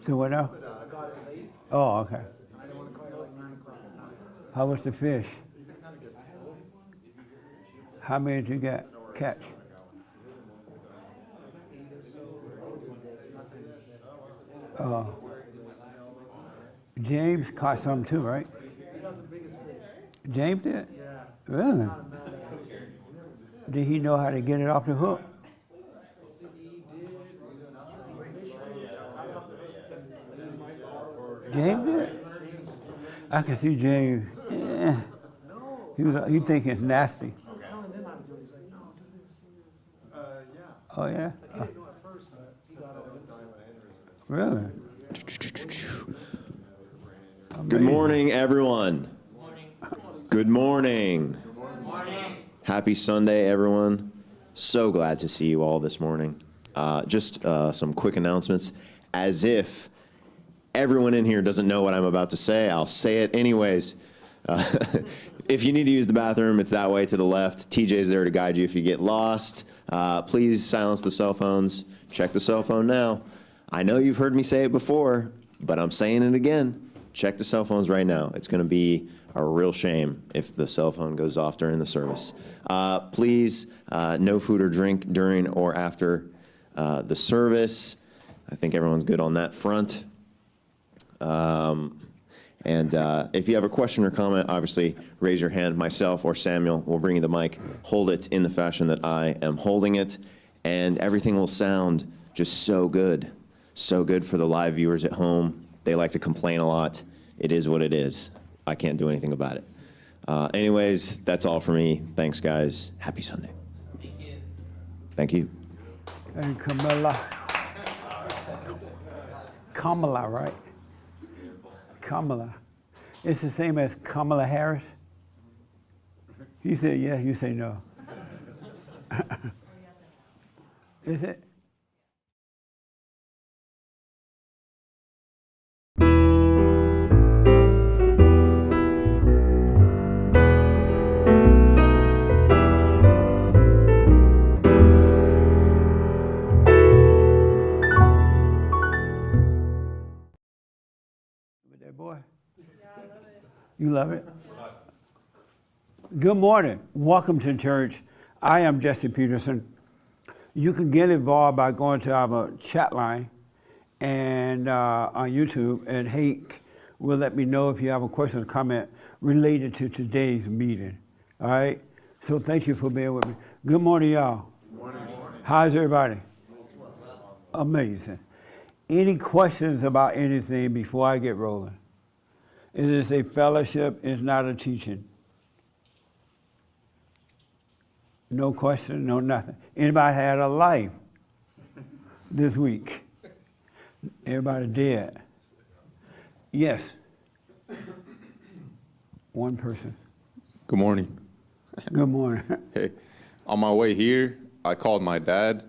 So what now? Oh, okay. How was the fish? How many did you catch? James caught some too, right? James did? Yeah. Really? Did he know how to get it off the hook? James did? I can see James. He think it's nasty. I was telling them how to do it. He's like, no, do this. Yeah. Oh, yeah? He didn't know at first, but he got over it. Really? Good morning, everyone. Good morning. Happy Sunday, everyone. So glad to see you all this morning. Just some quick announcements. As if everyone in here doesn't know what I'm about to say, I'll say it anyways. If you need to use the bathroom, it's that way to the left. TJ's there to guide you if you get lost. Please silence the cell phones. Check the cell phone now. I know you've heard me say it before, but I'm saying it again. Check the cell phones right now. It's going to be a real shame if the cell phone goes off during the service. Please, no food or drink during or after the service. I think everyone's good on that front. If you have a question or comment, obviously raise your hand. Myself or Samuel will bring you the mic. Hold it in the fashion that I am holding it, and everything will sound just so good. So good for the live viewers at home. They like to complain a lot. It is what it is. I can't do anything about it. Anyways, that's all for me. Thanks, guys. Happy Sunday. Thank you. Thank you. And Kamala. Kamala, right? Kamala. It's the same as Kamala Harris? He said yes, you say no. Is it? Boy? Yeah, I love it. You love it? Good morning. Welcome to church. I am Jesse Peterson. You can get involved by going to our chat line and on YouTube, and Hank will let me know if you have a question or comment related to today's meeting. All right? So thank you for being with me. Good morning, y'all. Good morning. How's everybody? Amazing. Any questions about anything before I get rolling? It is a fellowship, it's not a teaching. No question, no nothing. Anybody had a life this week? Everybody dead? Yes. One person. Good morning. Good morning. Hey, on my way here, I called my dad,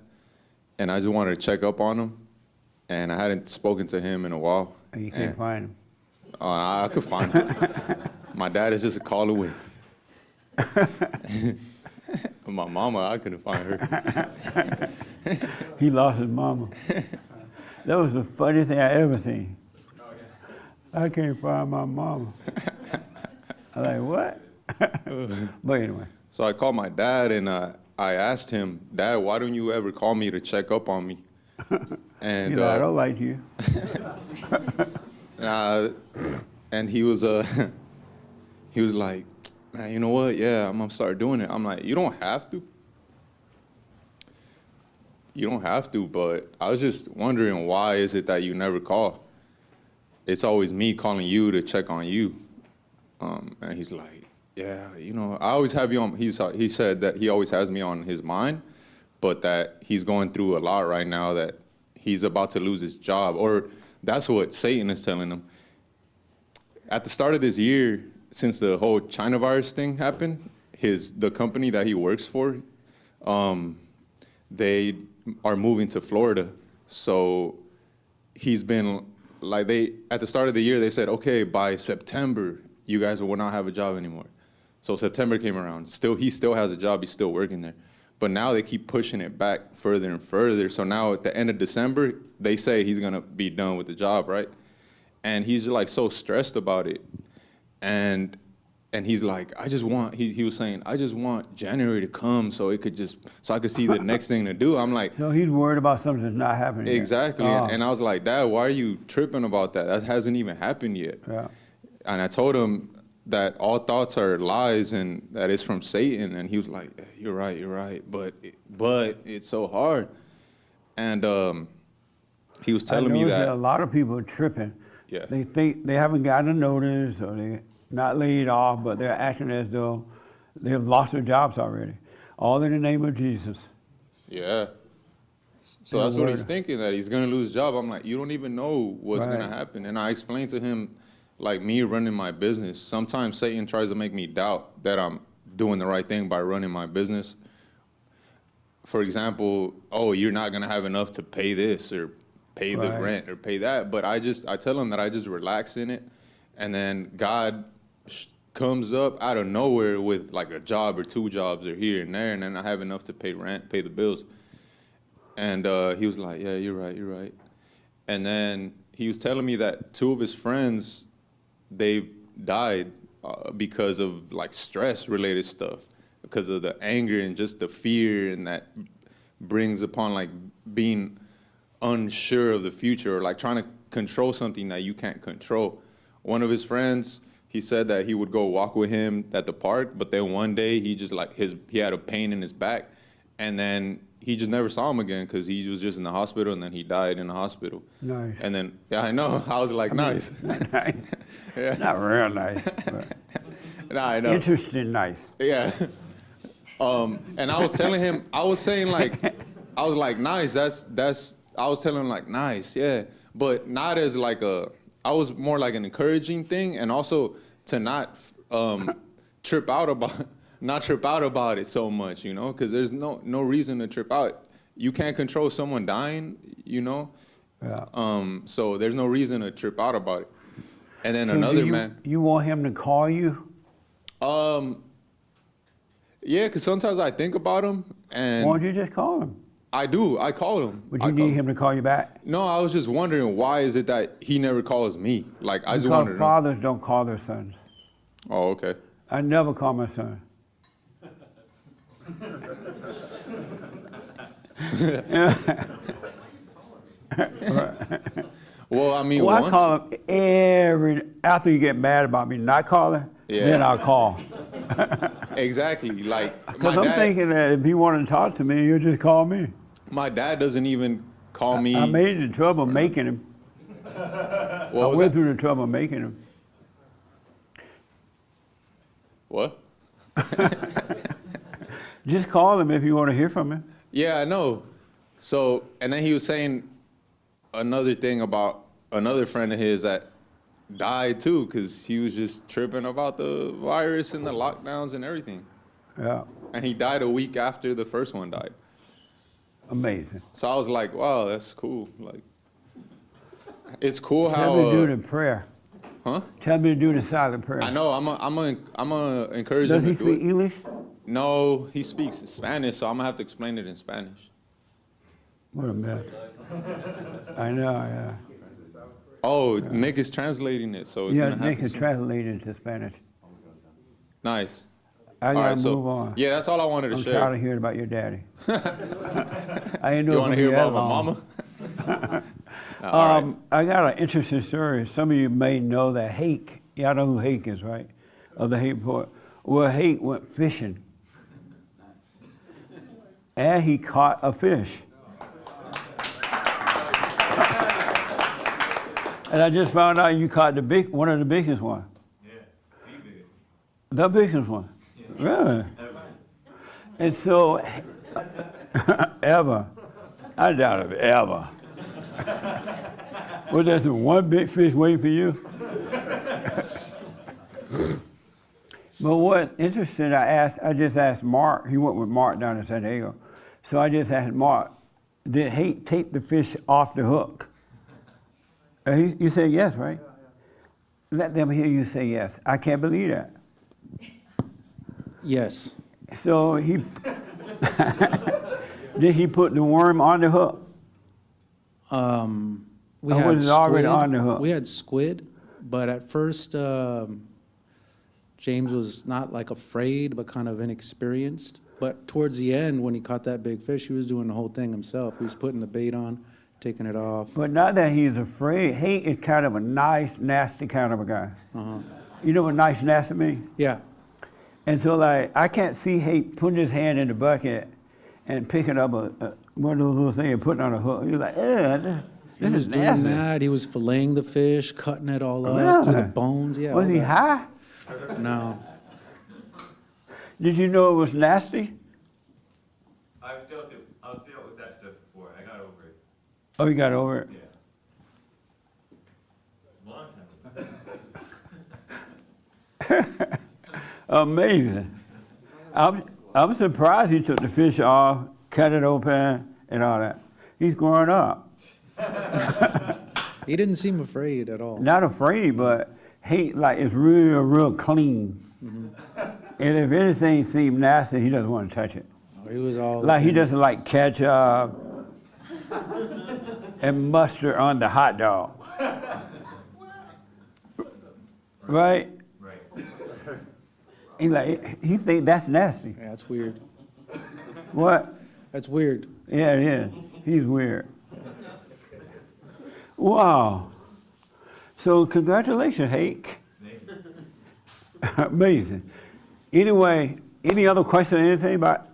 and I just wanted to check up on him, and I hadn't spoken to him in a while. You can't find him. I could find him. My dad is just a call away. My mama, I couldn't find her. He lost his mama. That was the funniest thing I ever seen. I can't find my mama. I'm like, what? But anyway. So I called my dad, and I asked him, Dad, why don't you ever call me to check up on me? And I don't like you. And he was like, man, you know what? Yeah, I'm gonna start doing it. I'm like, you don't have to. You don't have to, but I was just wondering, why is it that you never call? It's always me calling you to check on you. And he's like, yeah, I always have you on. He said that he always has me on his mind, but that he's going through a lot right now, that he's about to lose his job, or that's what Satan is telling him. At the start of this year, since the whole China virus thing happened, the company that he works for, they are moving to Florida. So he's been like, at the start of the year, they said, okay, by September, you guys will not have a job anymore. So September came around. He still has a job. He's still working there. But now they keep pushing it back further and further. So now at the end of December, they say he's gonna be done with the job, right? And he's like so stressed about it. And he's like, I just want, he was saying, I just want January to come so I could see the next thing to do. I'm like, So he's worried about something that's not happening yet. exactly. Oh. And I was like, Dad, why are you tripping about that? That hasn't even happened yet. Yeah. And I told him that all thoughts are lies and that it's from Satan. And he was like, you're right. But it's so hard. And he was telling me I noticed that. a lot of people are tripping. Yeah. They think they haven't gotten a notice or they're not laid off, but they're acting as though they've lost their jobs already. All in the name of Jesus. Yeah. So Yeah, that's what word. he's thinking, that he's going to lose his job. I'm like, you don't even know what's going Right. to happen. And I explained to him, like me running my business, sometimes Satan tries to make me doubt that I'm doing the right thing by running my business. For example, oh, you're not going to have enough to pay this or pay the Right. rent or pay that. But I tell him that I just relax in it. And then God comes up out of nowhere with like a job or 2 jobs or here and there. And then I have enough to pay rent, pay the bills. And he was like, yeah, you're right. And then he was telling me that 2 of his friends, they died because of like stress related stuff, because of the anger and just the fear and that brings upon like being unsure of the future or like trying to control something that you can't control. One of his friends, he said that he would go walk with him at the park, but then one day he just like he had a pain in his back, and then he just never saw him again because he was just in the hospital, and then he died in the hospital. Nice. And then, yeah, I know. I was like, nice. Nice. Yeah. Not real nice, but Nah, I know. interesting nice. Yeah. And I was telling him, I was saying like, I was like, nice. I was telling him like, nice, yeah, but not as like I was more like an encouraging thing, and also to not trip out about it so much, you know, because there's no reason to trip out. You can't control someone dying, you know. Yeah. So there's no reason to trip out about it. And then So another do man. You want him to call you? Yeah, because sometimes I think about him, and Why don't you just call him? I do. I call him. Would I you call need him to call you back? No, I was just wondering, why is it that he never calls me? Like, I just Because wanted to know. fathers don't call their sons. Oh, okay. I never call my son. Well, I mean, Well, once. I call him after you get mad about me not calling, Yeah. then I'll call. Exactly. Like, Because I'm thinking that if he wanted to talk to me, he'll just call me. my dad doesn't even call me. I made the trouble making him. What I was went that? through the trouble making him. What? Just call him if you want to hear from him. Yeah, I know. So, and then he was saying another thing about another friend of his that died too, because he was just tripping about the virus and the lockdowns and everything. Yeah, And he died a week after the first one died. amazing. So I was like, wow, that's cool. Like, it's cool how. Tell me to do the prayer. Huh? Tell me to do the silent prayer. I know. I'm a encourage Does him he to do speak it. English? No, he speaks Spanish, so I'm gonna have to explain it in Spanish. What a mess. I know, yeah. Oh, Nick is translating it, so it's Yeah, gonna Nick happen is soon. translated to Spanish. Nice. I All gotta right, so move on. yeah, that's all I wanted to I'm share. tired of hearing about your daddy. I ain't You know want to hear about my mama? All right. I got an interesting story. Some of you may know that Hake. Y'all know who Hake is, right? Of the Hake Port. Well, Hake went fishing, and he caught a fish. And I just found out you caught one of the biggest one. Yeah, the biggest. The biggest one. Really? And so, ever. I doubt it, ever. Was there some one big fish waiting for you? But what interesting, I just asked Mark, he went with Mark down to San Diego. So I just asked Mark, did Hake take the fish off the hook? You say yes, right? Let them hear you say yes. I can't believe that. Yes. So he Did he put the worm on the hook? We Or had was it already squid. on the hook? We had squid, but at first, James was not like afraid, but kind of inexperienced. But towards the end, when he caught that big fish, he was doing the whole thing himself. He was putting the bait on, taking it off. But not that he's afraid. Hate is kind of a nice, nasty kind of a guy. You know what nice, nasty means? Yeah, And so, like, I can't see Hate putting his hand in the bucket and picking up one of those little things and putting it on a hook. You're like, this he is was doing nasty. that. He was filleting the fish, cutting it all up Really? through the bones. Yeah. Was all he that. high? No. Did you know it was nasty? I've dealt with that stuff before. I got over it. Oh, you got over it? Yeah. Long time ago. Amazing. I'm surprised he took the fish off, cut it open, and all that. He's growing up. He didn't seem afraid at all. Not afraid, but Hate, like, it's real clean. And if anything seems nasty, he doesn't want to touch it. He was all Like, he doesn't like ketchup and mustard on the hot dog. Right? Right. He think that's nasty. Yeah, that's weird. What? That's weird. Yeah, it is. He's weird. Wow. So congratulations, Hake. Amazing. Anyway, any other question or anything about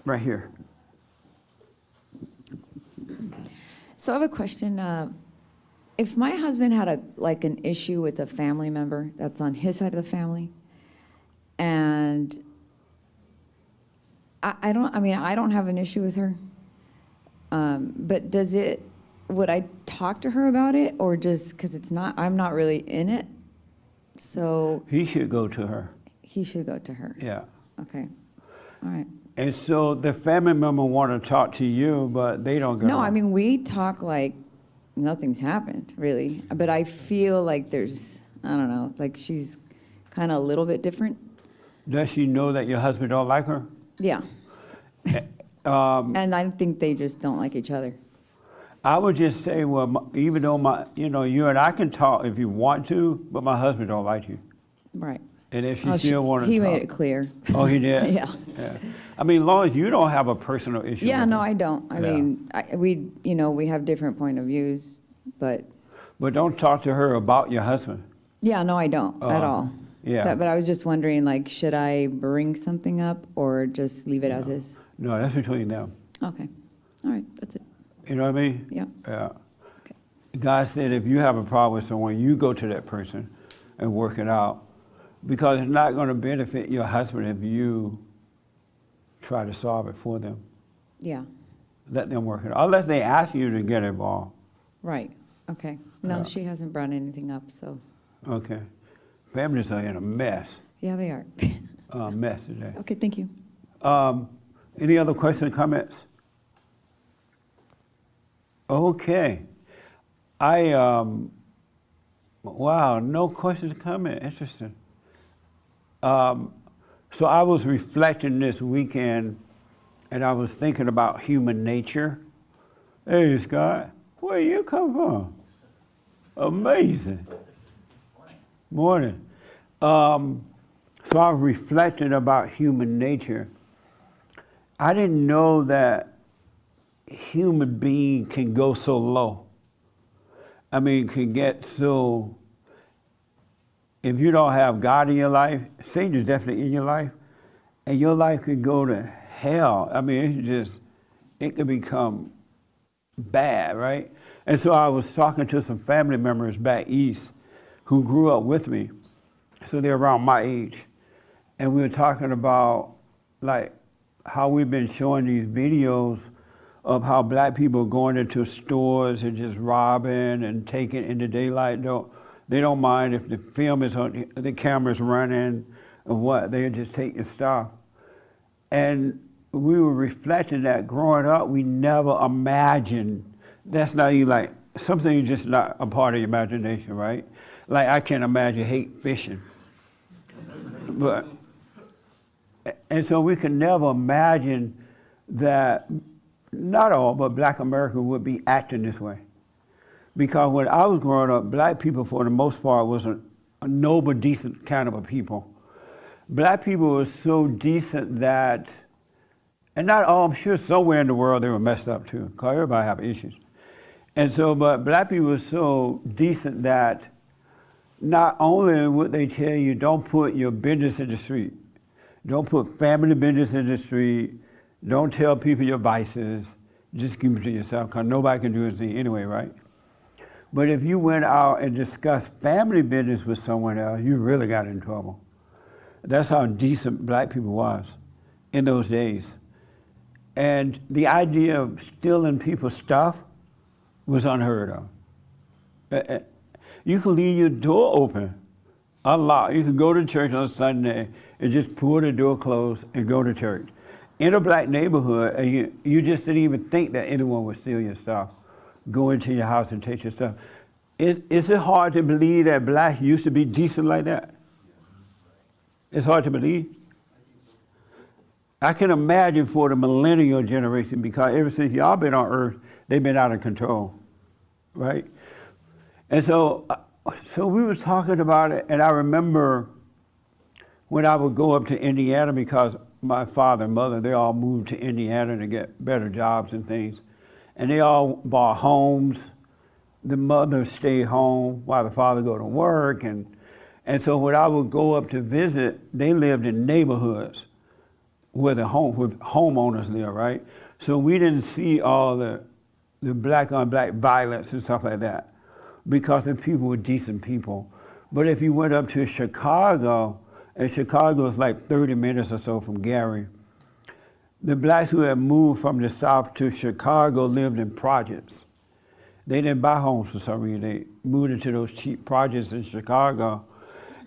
right here? So I have a question. If my husband had an issue with a family member that's on his side of the family, and I don't have an issue with her, but would I talk to her about it, or just, because I'm not really in it, so He should go to her. he should go to her? Yeah. Okay, all right. And so the family member want to talk to you, but they don't go. No, I mean, we talk like nothing's happened, really. But I feel like there's, I don't know, like she's kind of a little bit different. Does she know that your husband don't like her? Yeah. And I think they just don't like each other. I would just say, well, even though you and I can talk if you want to, but my husband don't like you. Right. And if she Oh, still want to he talk. made it clear. Oh, he did? Yeah. Yeah. I mean, as long as you don't have a personal issue. Yeah, with no, her. I don't. I Yeah. mean, we have different point of views, but But don't talk to her about your husband. yeah, no, I don't at all. Yeah. But I was just wondering, like, should I bring something up or just leave it as is? No, that's between them. Okay. All right, that's it. You know what I mean? Yeah. Yeah. Okay. God said if you have a problem with someone, you go to that person and work it out. Because it's not going to benefit your husband if you try to solve it for them. Yeah. Let them work it out. Unless they ask you to get involved. Right. Okay. No, Yeah. she hasn't brought anything up, so Okay. Families are in a mess. yeah, they are. Mess today. Okay, thank you. Any other questions, comments? Okay. Wow, no questions, comment. Interesting. So I was reflecting this weekend, and I was thinking about human nature. Hey, Scott, where you come from? Amazing. Morning. So I was reflecting about human nature. I didn't know that human being can go so low. I mean, can get so, if you don't have God in your life, Satan is definitely in your life, and your life could go to hell. I mean, it could become bad, right? And so I was talking to some family members back east who grew up with me. So they're around my age. And we were talking about, like, how we've been showing these videos of how black people are going into stores and just robbing and taking in the daylight. They don't mind if the film is on, the camera's running or what, they just take your stuff. And we were reflecting that growing up, we never imagined, that's not even like, something just not a part of your imagination, right? Like I can't imagine hate fishing. But And so we can never imagine that, not all, but black America would be acting this way. Because when I was growing up, black people, for the most part, was a noble, decent kind of a people. Black people were so decent that, and not all, I'm sure somewhere in the world they were messed up too, because everybody have issues. And so, but black people were so decent that not only would they tell you, don't put your business in the street, don't put family business in the street, don't tell people your vices, just keep it to yourself, because nobody can do anything anyway, right? But if you went out and discussed family business with someone else, you really got in trouble. That's how decent black people was in those days. And the idea of stealing people's stuff was unheard of. You could leave your door open, unlocked. You could go to church on Sunday and just pull the door closed and go to church. In a black neighborhood, and you just didn't even think that anyone would steal your stuff, go into your house and take your stuff. Is it hard to believe that blacks used to be decent like that? It's hard to believe. I can imagine for the millennial generation, because ever since y'all been on earth, they've been out of control, right? And so we were talking about it, and I remember when I would go up to Indiana, because my father and mother, they all moved to Indiana to get better jobs and things. And they all bought homes. The mother stayed home while the father go to work. And so when I would go up to visit, they lived in neighborhoods where where homeowners live, right? So we didn't see all the black on black violence and stuff like that, because the people were decent people. But if you went up to Chicago, and Chicago is like 30 minutes or so from Gary, the blacks who had moved from the South to Chicago lived in projects. They didn't buy homes for some reason. They moved into those cheap projects in Chicago.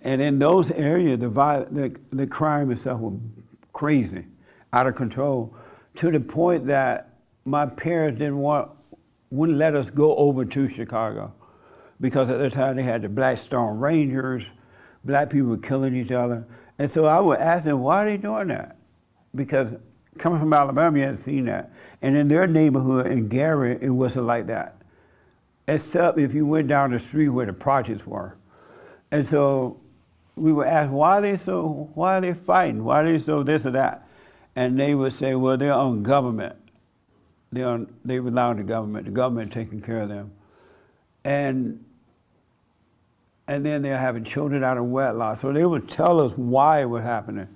And in those areas, the crime and stuff was crazy, out of control, to the point that my parents wouldn't let us go over to Chicago, because at the time they had the Blackstone Rangers, black people were killing each other. And so I would ask them, why are they doing that? Because coming from Alabama, you hadn't seen that. And in their neighborhood in Gary, it wasn't like that, except if you went down the street where the projects were. And so we would ask, why are they fighting? Why are they so this or that? And they would say, well, they're on government. They rely on the government taking care of them. And then they're having children out of wedlock. So they would tell us why it was happening.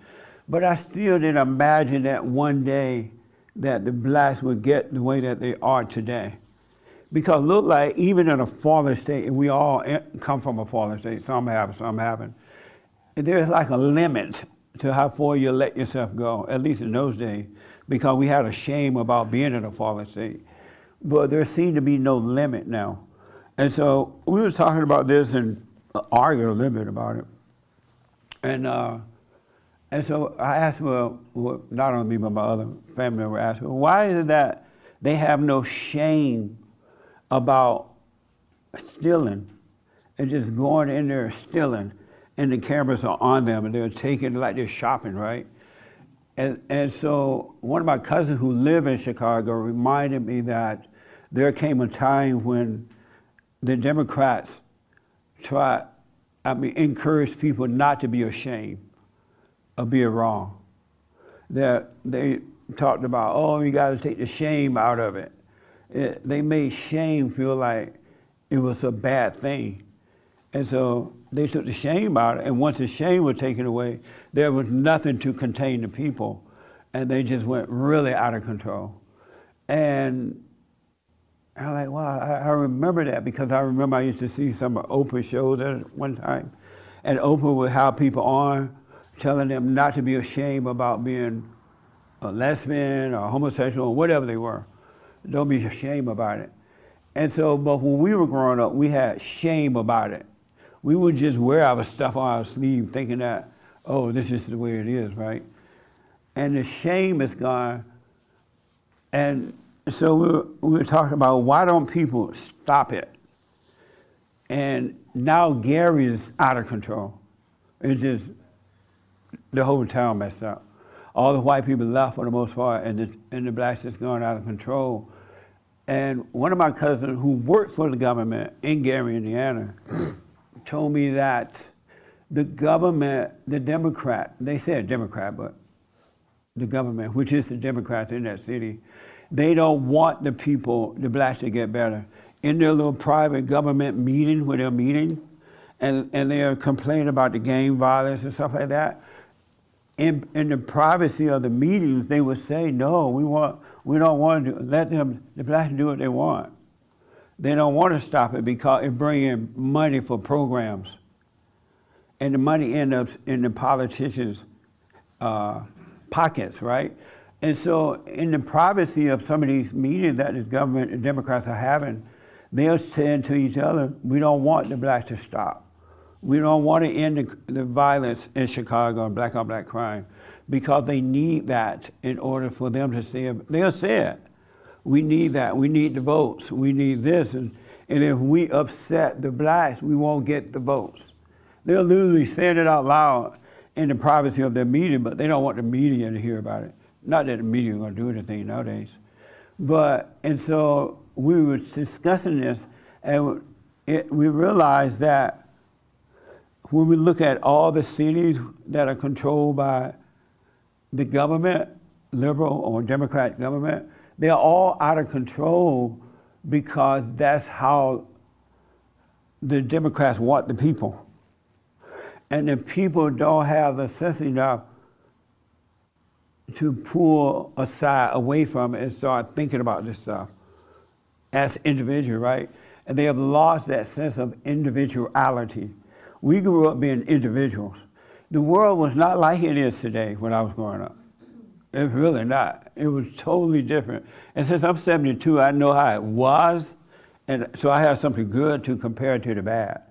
But I still didn't imagine that one day that the blacks would get the way that they are today. Because it looked like even in a fallen state, and we all come from a fallen state, some have, some haven't, there's like a limit to how far you let yourself go, at least in those days, because we had a shame about being in a fallen state. But there seemed to be no limit now. And so we were talking about this and arguing a little bit about it. And so I asked, well, not only me, but my other family member asked, well, why is it that they have no shame about stealing and just going in there stealing, and the cameras are on them and they're taking, like they're shopping, right? And so one of my cousins who live in Chicago reminded me that there came a time when the Democrats encouraged people not to be ashamed of being wrong. That they talked about, oh, you got to take the shame out of it. They made shame feel like it was a bad thing. And so they took the shame out, and once the shame was taken away, there was nothing to contain the people, and they just went really out of control. And I'm like, wow, I remember that, because I remember I used to see some of Oprah's shows at one time, and Oprah would have people on telling them not to be ashamed about being a lesbian or homosexual or whatever they were. Don't be ashamed about it. And so, but when we were growing up, we had shame about it. We would just wear our stuff on our sleeve thinking that, oh, this is the way it is, right? And the shame is gone. And so we were talking about, why don't people stop it? And now Gary is out of control. It's just, the whole town messed up. all the white people left for the most part, and the blacks just gone out of control. And one of my cousins who worked for the government in Gary, Indiana, told me that the government, the Democrat, they said Democrat, but the government, which is the Democrats in that city, they don't want the people, the blacks, to get better. In their little private government meeting, where they're meeting, and they're complaining about the gang violence and stuff like that, in the privacy of the meetings, they would say, no, we don't want to let them, the blacks do what they want. They don't want to stop it because it brings in money for programs. And the money ends up in the politicians' pockets, right? And so in the privacy of some of these meetings that the government and Democrats are having, they're saying to each other, we don't want the blacks to stop. We don't want to end the violence in Chicago and black on black crime, because they need that in order for them to say, they'll say it. We need that, we need the votes, we need this, and if we upset the blacks, we won't get the votes. They're literally saying it out loud in the privacy of their meeting, but they don't want the media to hear about it. Not that the media are gonna do anything nowadays. And so we were discussing this, and we realized that when we look at all the cities that are controlled by the government, liberal or Democrat government, they're all out of control because that's how the Democrats want the people. And the people don't have the sense enough to pull aside away from it and start thinking about this stuff as individual, right? And they have lost that sense of individuality. We grew up being individuals. The world was not like it is today when I was growing up. It's really not. It was totally different. And since I'm 72, I know how it was, and so I have something good to compare to the bad.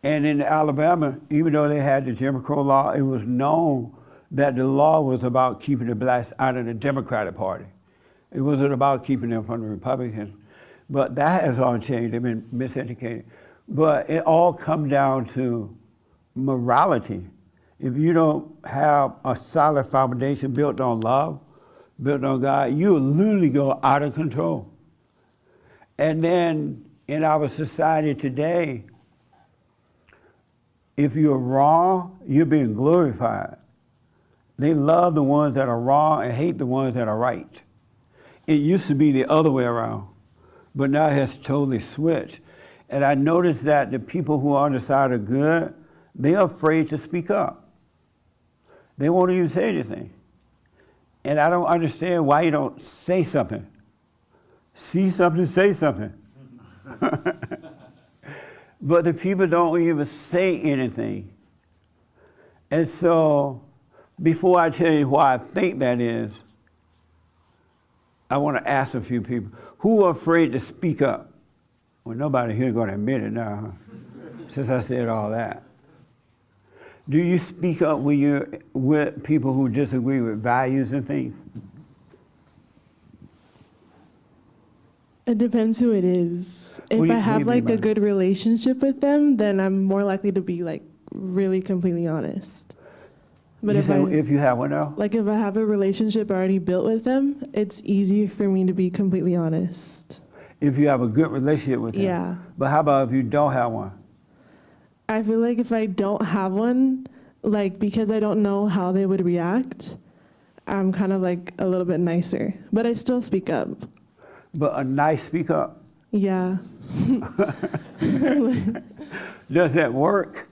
And in Alabama, even though they had the Jim Crow law, it was known that the law was about keeping the blacks out of the Democratic Party. It wasn't about keeping them from the Republicans. But that has all changed. They've been miseducated. But it all comes down to morality. If you don't have a solid foundation built on love, built on God, you will literally go out of control. And then in our society today, if you're wrong, you're being glorified. They love the ones that are wrong and hate the ones that are right. It used to be the other way around, but now it has totally switched. And I noticed that the people who are on the side of good, they're afraid to speak up. They won't even say anything. And I don't understand why you don't say something. See something, say something. But the people don't even say anything. And so, before I tell you why I think that is, I want to ask a few people, who are afraid to speak up? Well, nobody here is going to admit it now, huh? Since I said all that. Do you speak up when you're with people who disagree with values and things? It depends who it is. If What do I you have mean like by a that? good relationship with them, then I'm more likely to be like really completely honest. But If you have one now? like if I have a relationship already built with them, it's easy for me to be completely honest. If you have a good relationship with them? Yeah. But how about if you don't have one? I feel like if I don't have one, like because I don't know how they would react, I'm kind of like a little bit nicer. But I still speak up. But a nice speak up? Yeah. Does that work?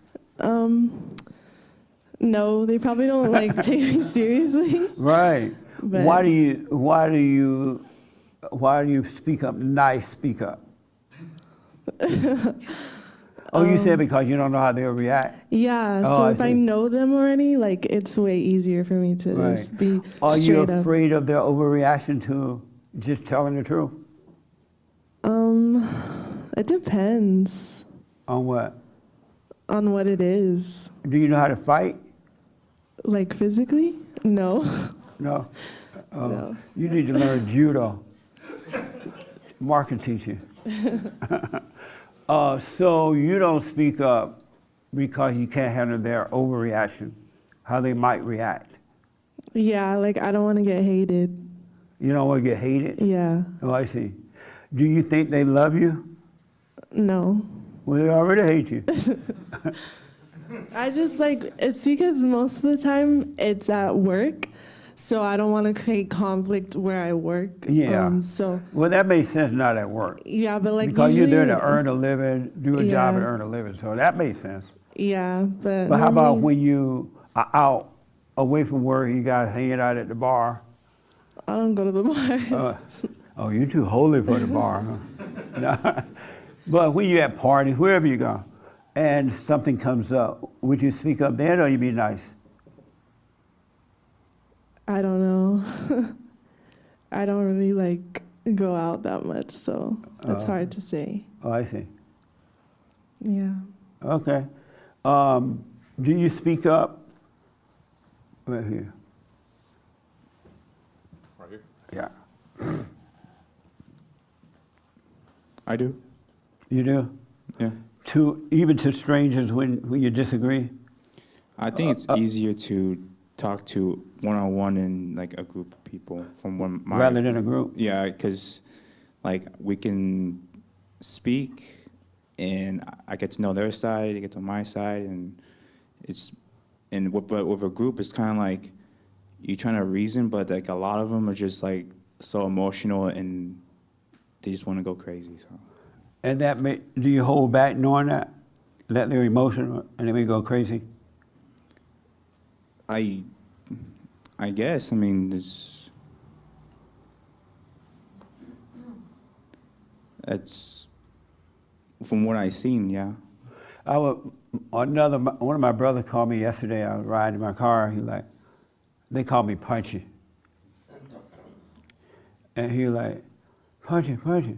No, they probably don't like take me seriously. Right. But- Why do you speak up? Nice speak up. Oh, you said because you don't know how they'll react. Yeah, Oh, so I if I see. know them already, like it's way easier for me to Right. just be Are you straight up. afraid of their overreaction to just telling the truth? It depends On what? on what it is. Do you know how to fight? Like physically? No. No. No. You need to learn judo. Mark can teach you. So you don't speak up because you can't handle their overreaction, how they might react. Yeah, like I don't want to get hated. You don't want to get hated? Yeah. Oh, I see. Do you think they love you? No. Well, they already hate you. I just like, it's because most of the time it's at work. So I don't want to create conflict where I work. Yeah. So Well, that makes sense not at work. yeah, but like Because you're there to usually- earn a living, do a job and Yeah. earn a living. So that makes sense. Yeah, but But how about normally- when you are out, away from work, you guys hanging out at the bar? I don't go to the bar. Oh, you're too holy for the bar, huh? No. But when you're at parties, wherever you go, and something comes up, would you speak up then or you be nice? I don't know. I don't really like go out that much, so it's hard to say. Oh, I see. Yeah. Okay. Do you speak up? Right here. Right here. Yeah. I do. You do? Yeah. Even to strangers when you disagree? I think it's easier to talk to one-on-one in like a group of people from one my Rather than a group? Yeah, because like we can speak and I get to know their side, they get to know my side, and but with a group it's kind of like you're trying to reason, but like a lot of them are just like so emotional and they just want to go crazy. So And do you hold back knowing that they're emotional and they may go crazy? I guess, I mean, that's from what I've seen, yeah. One of my brothers called me yesterday. I was riding in my car. They called me Punchy. And he was like, Punchy, Punchy.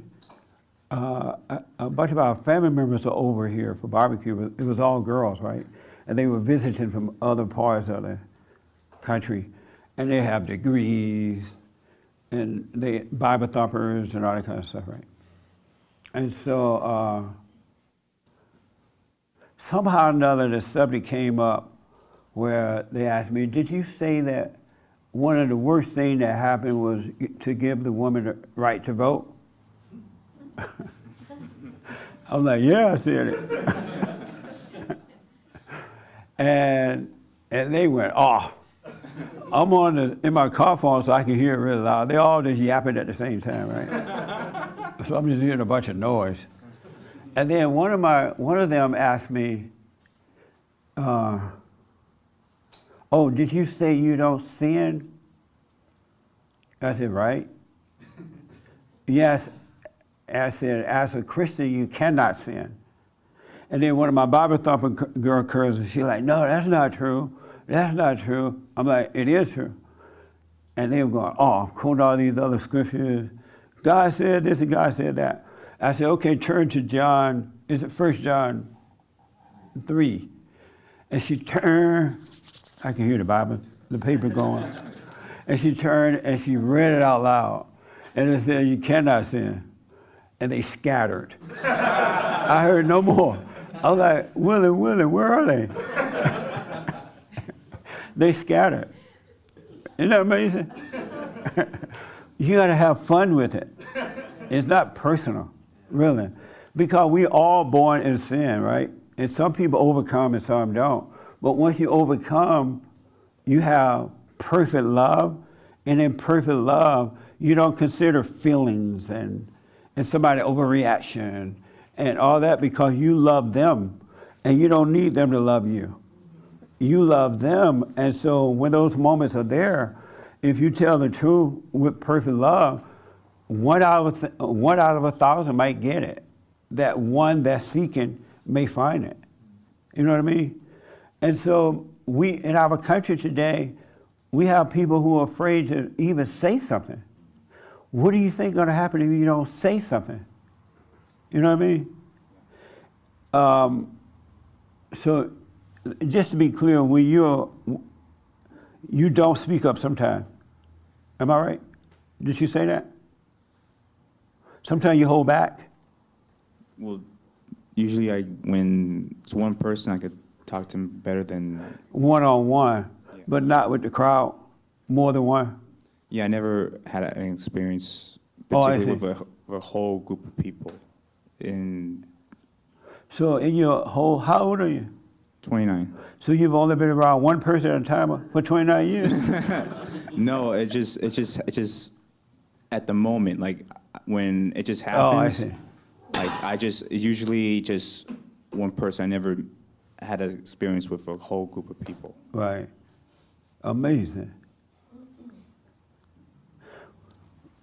A bunch of our family members are over here for barbecue. It was all girls, right? And they were visiting from other parts of the country. And they have degrees, and they Bible thumpers and all that kind of stuff, right? And so somehow or another, the subject came up where they asked me, did you say that one of the worst things that happened was to give the woman the right to vote? I'm like, yeah, I said it. and they went off. I'm in my car phone so I can hear it really loud. They all just yapping at the same time, right? So I'm just hearing a bunch of noise. And then one of them asked me, oh, did you say you don't sin? I said, right. Yes. I said, as a Christian, you cannot sin. And then one of my Bible thumping girl cousins, she's like, no, that's not true. That's not true. I'm like, it is true. And they were going, oh, quote all these other scriptures. God said this and God said that. I said, okay, turn to John, is it 1 John 3? And she turned, I can hear the Bible, the paper going. And she turned and she read it out loud. And it said, you cannot sin. And they scattered. I heard no more. I was like, Willie, where are they? They scattered. Isn't that amazing? You gotta have fun with it. It's not personal, really. Because we all born in sin, right? And some people overcome and some don't. But once you overcome, you have perfect love. And in perfect love, you don't consider feelings and somebody overreaction and all that because you love them and you don't need them to love you. You love them, and so when those moments are there, if you tell the truth with perfect love, one out of 1,000 might get it. That one that's seeking may find it. You know what I mean? And so in our country today, we have people who are afraid to even say something. What do you think is going to happen if you don't say something? You know what I mean? So just to be clear, when you don't speak up sometimes. Am I right? Did you say that? Sometimes you hold back. Well, usually when it's one person, I could talk to him better than One-on-one, Yeah. but not with the crowd. More than one? Yeah, I never had an experience, Oh, I particularly see. with a whole group of people. In So in your whole, how old are you? 29. So you've only been around one person at a time for 29 years? No, it's just at the moment, like when it just Oh, I happens. see. Like usually just one person. I never had an experience with a whole group of people. Right. Amazing.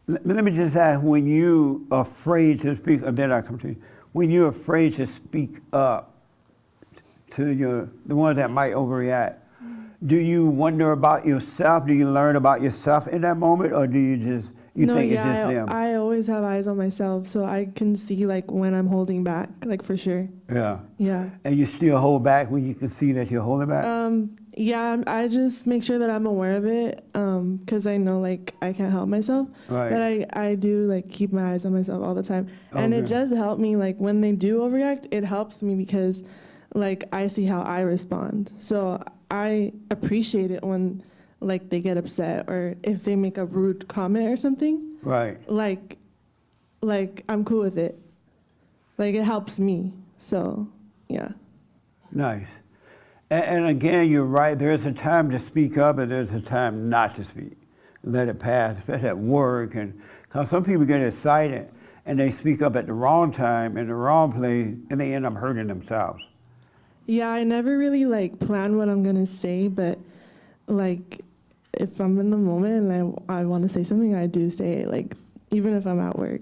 Let me just ask, when you afraid to speak, and then I come to you, when you're afraid to speak up to the ones that might overreact, do you wonder about yourself? Do you learn about yourself in that moment, or do you just, no, think yeah, it's just them? I always have eyes on myself, so I can see like when I'm holding back, like for sure. Yeah. Yeah. And you still hold back when you can see that you're holding back? Yeah, I just make sure that I'm aware of it, because I know like I can't help myself. Right. But I do like keep my eyes on myself all the time, and it Okay. does help me. Like when they do overreact, it helps me because, like I see how I respond. So I appreciate it when, like they get upset or if they make a rude comment or something. Right. Like I'm cool with it. Like it helps me. So yeah. Nice. And again, you're right. There's a time to speak up and there's a time not to speak. Let it pass, especially at work. And cause some people get excited and they speak up at the wrong time in the wrong place and they end up hurting themselves. Yeah, I never really like plan what I'm gonna say, but like if I'm in the moment and I want to say something, I do say it. Like even if I'm at work.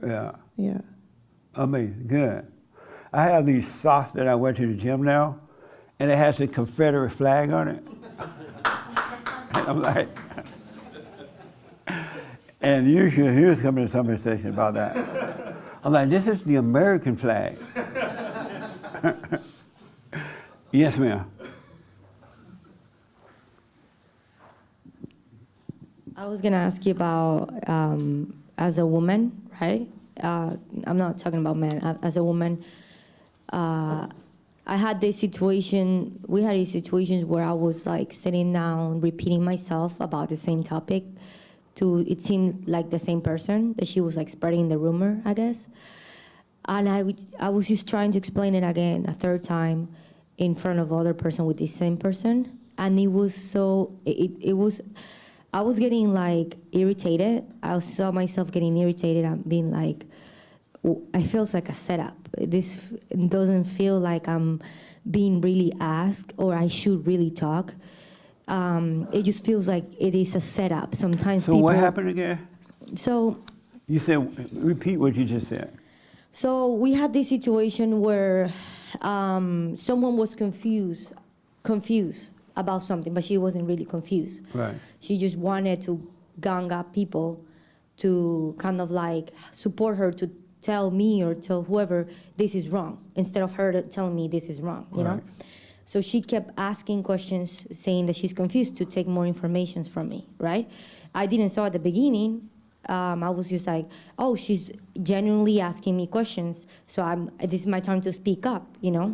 Yeah. Yeah. Amazing. Good. I have these socks that I wear to the gym now, and it has a Confederate flag on it. And I'm like, and usually he was coming to some conversation about that. I'm like, this is the American flag. Yes, ma'am. I was gonna ask you about as a woman, right? I'm not talking about men. As a woman, I had this situation. We had these situations where I was like sitting down, repeating myself about the same topic. It seemed like the same person that she was like spreading the rumor, I guess. And I was just trying to explain it again a third time in front of other person with the same person, and it was so it was. I was getting like irritated. I saw myself getting irritated and being like, it feels like a setup. This doesn't feel like I'm being really asked or I should really talk. It just feels like it is a setup. Sometimes So people. what happened again? So. You said, repeat what you just said. So we had this situation where someone was confused about something, but she wasn't really confused. Right. She just wanted to gang up people to kind of like support her to tell me or tell whoever this is wrong, instead of her telling me this is wrong, you know? Right. So she kept asking questions, saying that she's confused to take more information from me, right? I didn't saw at the beginning. I was just like, oh, she's genuinely asking me questions, so this is my time to speak up, you know,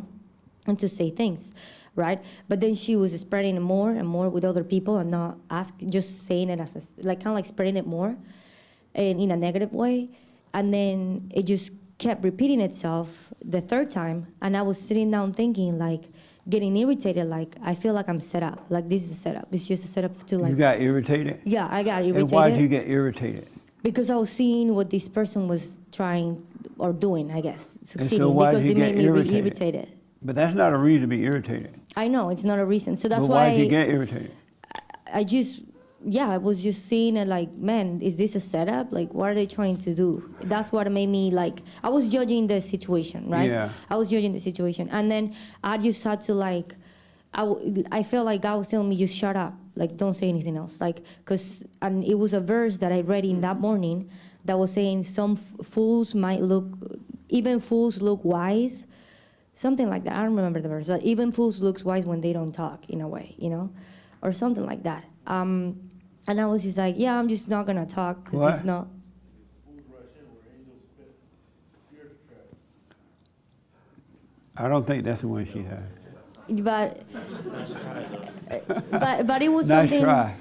and to say things, right? But then she was spreading it more and more with other people and not just saying it as like kind of like spreading it more, and in a negative way, and then it just kept repeating itself the third time, and I was sitting down thinking like, getting irritated, like I feel like I'm set up, like this is a setup. It's just a setup to like. You got irritated? Yeah, I got irritated. And why did you get irritated? Because I was seeing what this person was trying or doing, I guess, succeeding. why Because did you they get made me irritated? irritated. But that's not a reason to be irritated. I know it's not a reason, so that's But why why did you get irritated? I was just seeing it like, man, is this a setup? Like, what are they trying to do? That's what made me like, I was judging the situation, right? Yeah. I was judging the situation. And then I just had to like, I felt like God was telling me, just shut up. Like, don't say anything else. Like, and it was a verse that I read in that morning that was saying some fools might look, even fools look wise. Something like that. I don't remember the verse, but even fools look wise when they don't talk, in a way, you know? Or something like that. And I was just like, yeah, I'm just not gonna talk, because What? it's not. I don't think that's the one she had. But it was Nice something. try.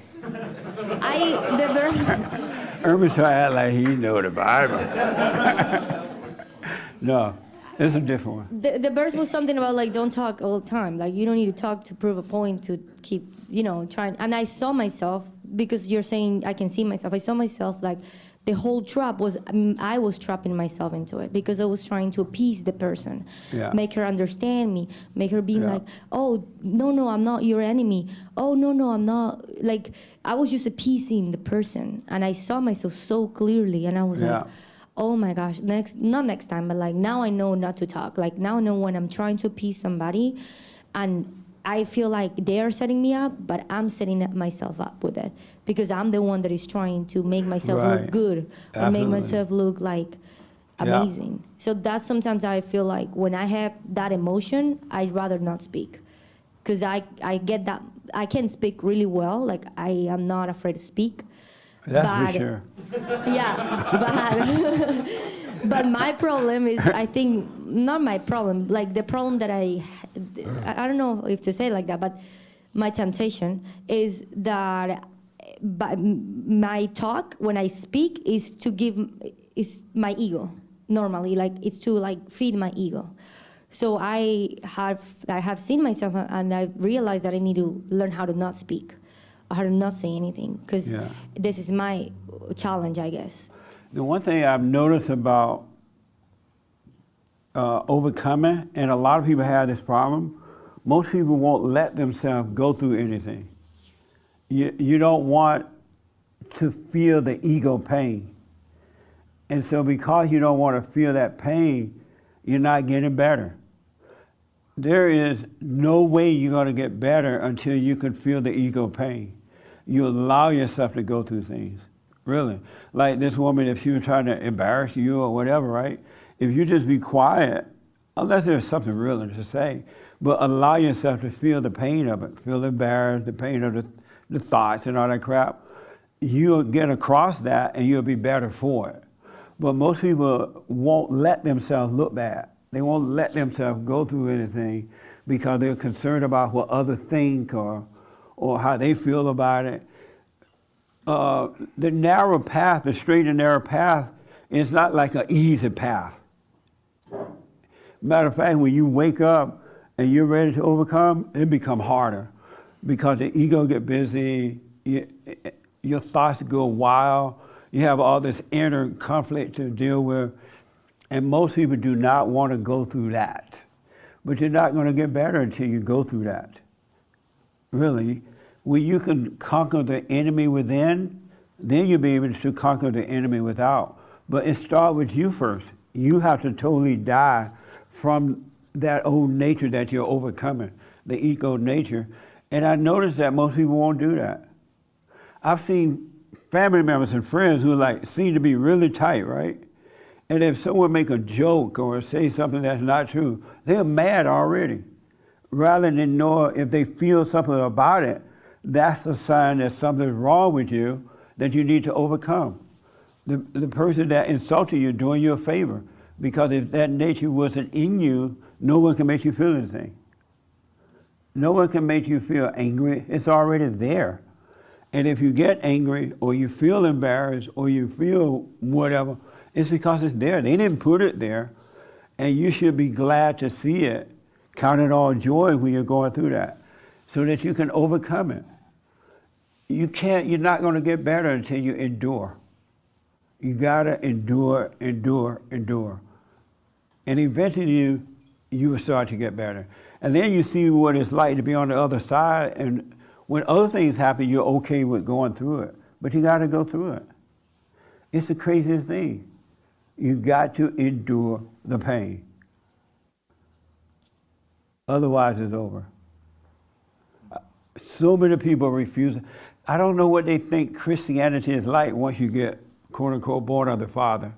The verse. Irvin try to act like he know the Bible. No, it's a different one. The verse was something about like don't talk all the time. Like you don't need to talk to prove a point to keep trying. And I saw myself because you're saying I can see myself. I saw myself like the whole trap was I was trapping myself into it because I was trying to appease the person, make her understand me, make her be like, oh no, I'm not your enemy. Oh no, I'm not. Like I was just appeasing the person, and I saw myself so clearly, and I was like, oh my gosh, not next time, but like now I know not to talk. Like now I know when I'm trying to appease somebody, and I feel like they're setting me up, but I'm setting myself up with it because I'm the one that is trying to make myself look good or make myself look like amazing. So that's sometimes I feel like when I have that emotion, I'd rather not speak because I get that I can speak really well. Like I am not afraid to speak. That's for sure. Yeah, but my problem is, I think, not my problem, like the problem that I don't know if to say it like that, but my temptation is that my talk, when I speak, is my ego, normally, like it's to like feed my ego. So I have seen myself and I've realized that I need to learn how to not speak, how to not say anything, because this is my challenge, I guess. The one thing I've noticed about overcoming, and a lot of people have this problem, most people won't let themselves go through anything. You don't want to feel the ego pain. And so because you don't want to feel that pain, you're not getting better. There is no way you're going to get better until you can feel the ego pain. You allow yourself to go through things, really. Like this woman, if she was trying to embarrass you or whatever, right? If you just be quiet, unless there's something real to say, but allow yourself to feel the pain of it, feel embarrassed, the pain of the thoughts and all that crap, you'll get across that and you'll be better for it. But most people won't let themselves look bad. They won't let themselves go through anything because they're concerned about what others think or how they feel about it. The narrow path, the straight and narrow path, is not like an easy path. Matter of fact, when you wake up and you're ready to overcome, it becomes harder because the ego get busy, your thoughts go wild, you have all this inner conflict to deal with, and most people do not want to go through that. But you're not going to get better until you go through that. Really. When you can conquer the enemy within, then you'll be able to conquer the enemy without. But it starts with you first. You have to totally die from that old nature that you're overcoming, the ego nature. And I noticed that most people won't do that. I've seen family members and friends who like seem to be really tight, right? And if someone make a joke or say something that's not true, they're mad already. Rather than know if they feel something about it, that's a sign that something's wrong with you that you need to overcome. The person that insulted you doing you a favor, because if that nature wasn't in you, no one can make you feel anything. No one can make you feel angry. It's already there. And if you get angry or you feel embarrassed or you feel whatever, it's because it's there. They didn't put it there. And you should be glad to see it. Count it all joy when you're going through that so that you can overcome it. You're not going to get better until you endure. You got to endure. And eventually you will start to get better. And then you see what it's like to be on the other side. And when other things happen, you're okay with going through it. But you got to go through it. It's the craziest thing. You got to endure the pain. Otherwise, it's over. So many people refuse. I don't know what they think Christianity is like once you get, quote unquote, born of the Father.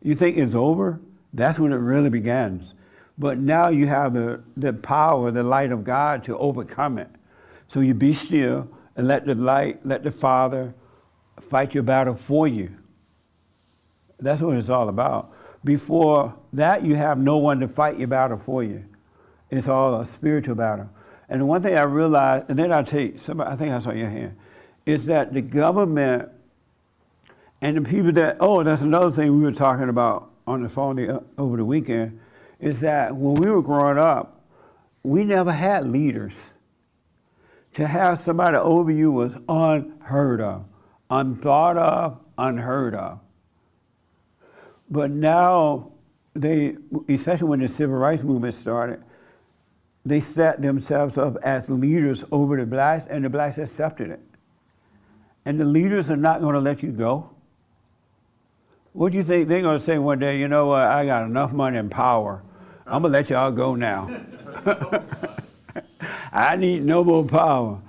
You think it's over? That's when it really begins. But now you have the power, the light of God to overcome it. So you be still and let the light, let the Father fight your battle for you. That's what it's all about. Before that, you have no one to fight your battle for you. It's all a spiritual battle. And the one thing I realized, and then I'll tell you, somebody, I think I saw your hand. is that the government and the people that, oh, that's another thing we were talking about on the phone over the weekend, is that when we were growing up, we never had leaders. To have somebody over you was unheard of, unthought of, unheard of. But now, especially when the civil rights movement started, they set themselves up as leaders over the blacks, and the blacks accepted it. And the leaders are not going to let you go. What do you think they're going to say one day? You know what? I got enough money and power. I'm going to let y'all go now. I need no more power.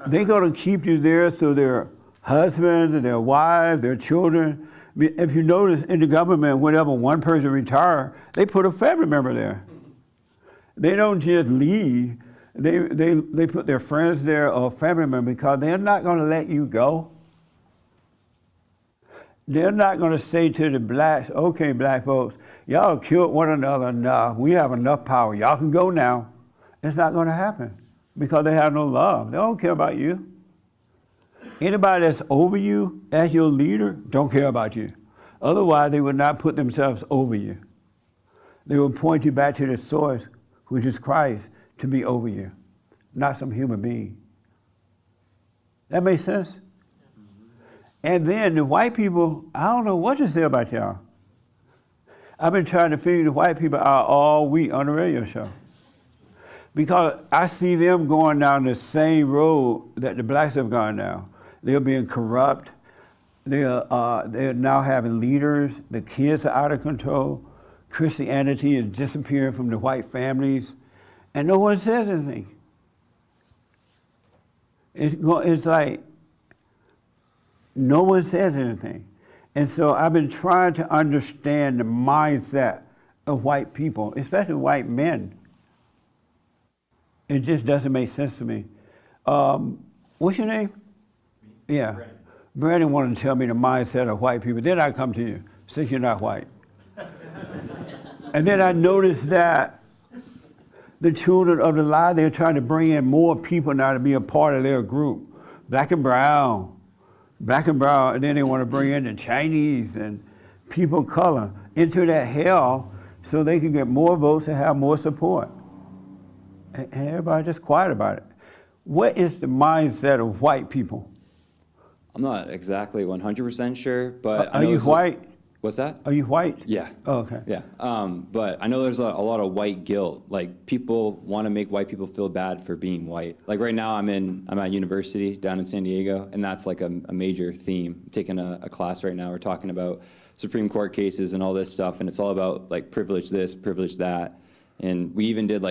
They're going to keep you there so their husbands, their wives, their children. If you notice in the government, whenever one person retires, they put a family member there. They don't just leave. They put their friends there or family member because they're not going to let you go. They're not going to say to the blacks, okay, black folks, y'all killed one another enough. We have enough power. Y'all can go now. It's not going to happen because they have no love. They don't care about you. Anybody that's over you as your leader don't care about you. Otherwise, they would not put themselves over you. They will point you back to the source, which is Christ, to be over you, not some human being. That makes sense? And then the white people, I don't know what to say about y'all. I've been trying to figure the white people out all week on the radio show. Because I see them going down the same road that the blacks have gone down. They're being corrupt. They're now having leaders. The kids are out of control. Christianity is disappearing from the white families. And no one says anything. It's like, no one says anything. And so I've been trying to understand the mindset of white people, especially white men. It just doesn't make sense to me. What's your name? Yeah. Brandon wanted to tell me the mindset of white people. Then I come to you, since you're not white. And then I noticed that the children of the lie, they're trying to bring in more people now to be a part of their group. Black and brown, and then they want to bring in the Chinese and people of color into that hell so they can get more votes and have more support. And everybody just quiet about it. What is the mindset of white people? I'm not exactly 100% sure, but I Are know you white? What's that? Are you white? Yeah. Oh, okay. Yeah. But I know there's a lot of white guilt. Like, people want to make white people feel bad for being white. Like, right now I'm at university down in San Diego, and that's like a major theme. I'm taking a class right now. We're talking about Supreme Court cases and all this stuff, and it's all about like privilege this, privilege that. And we even did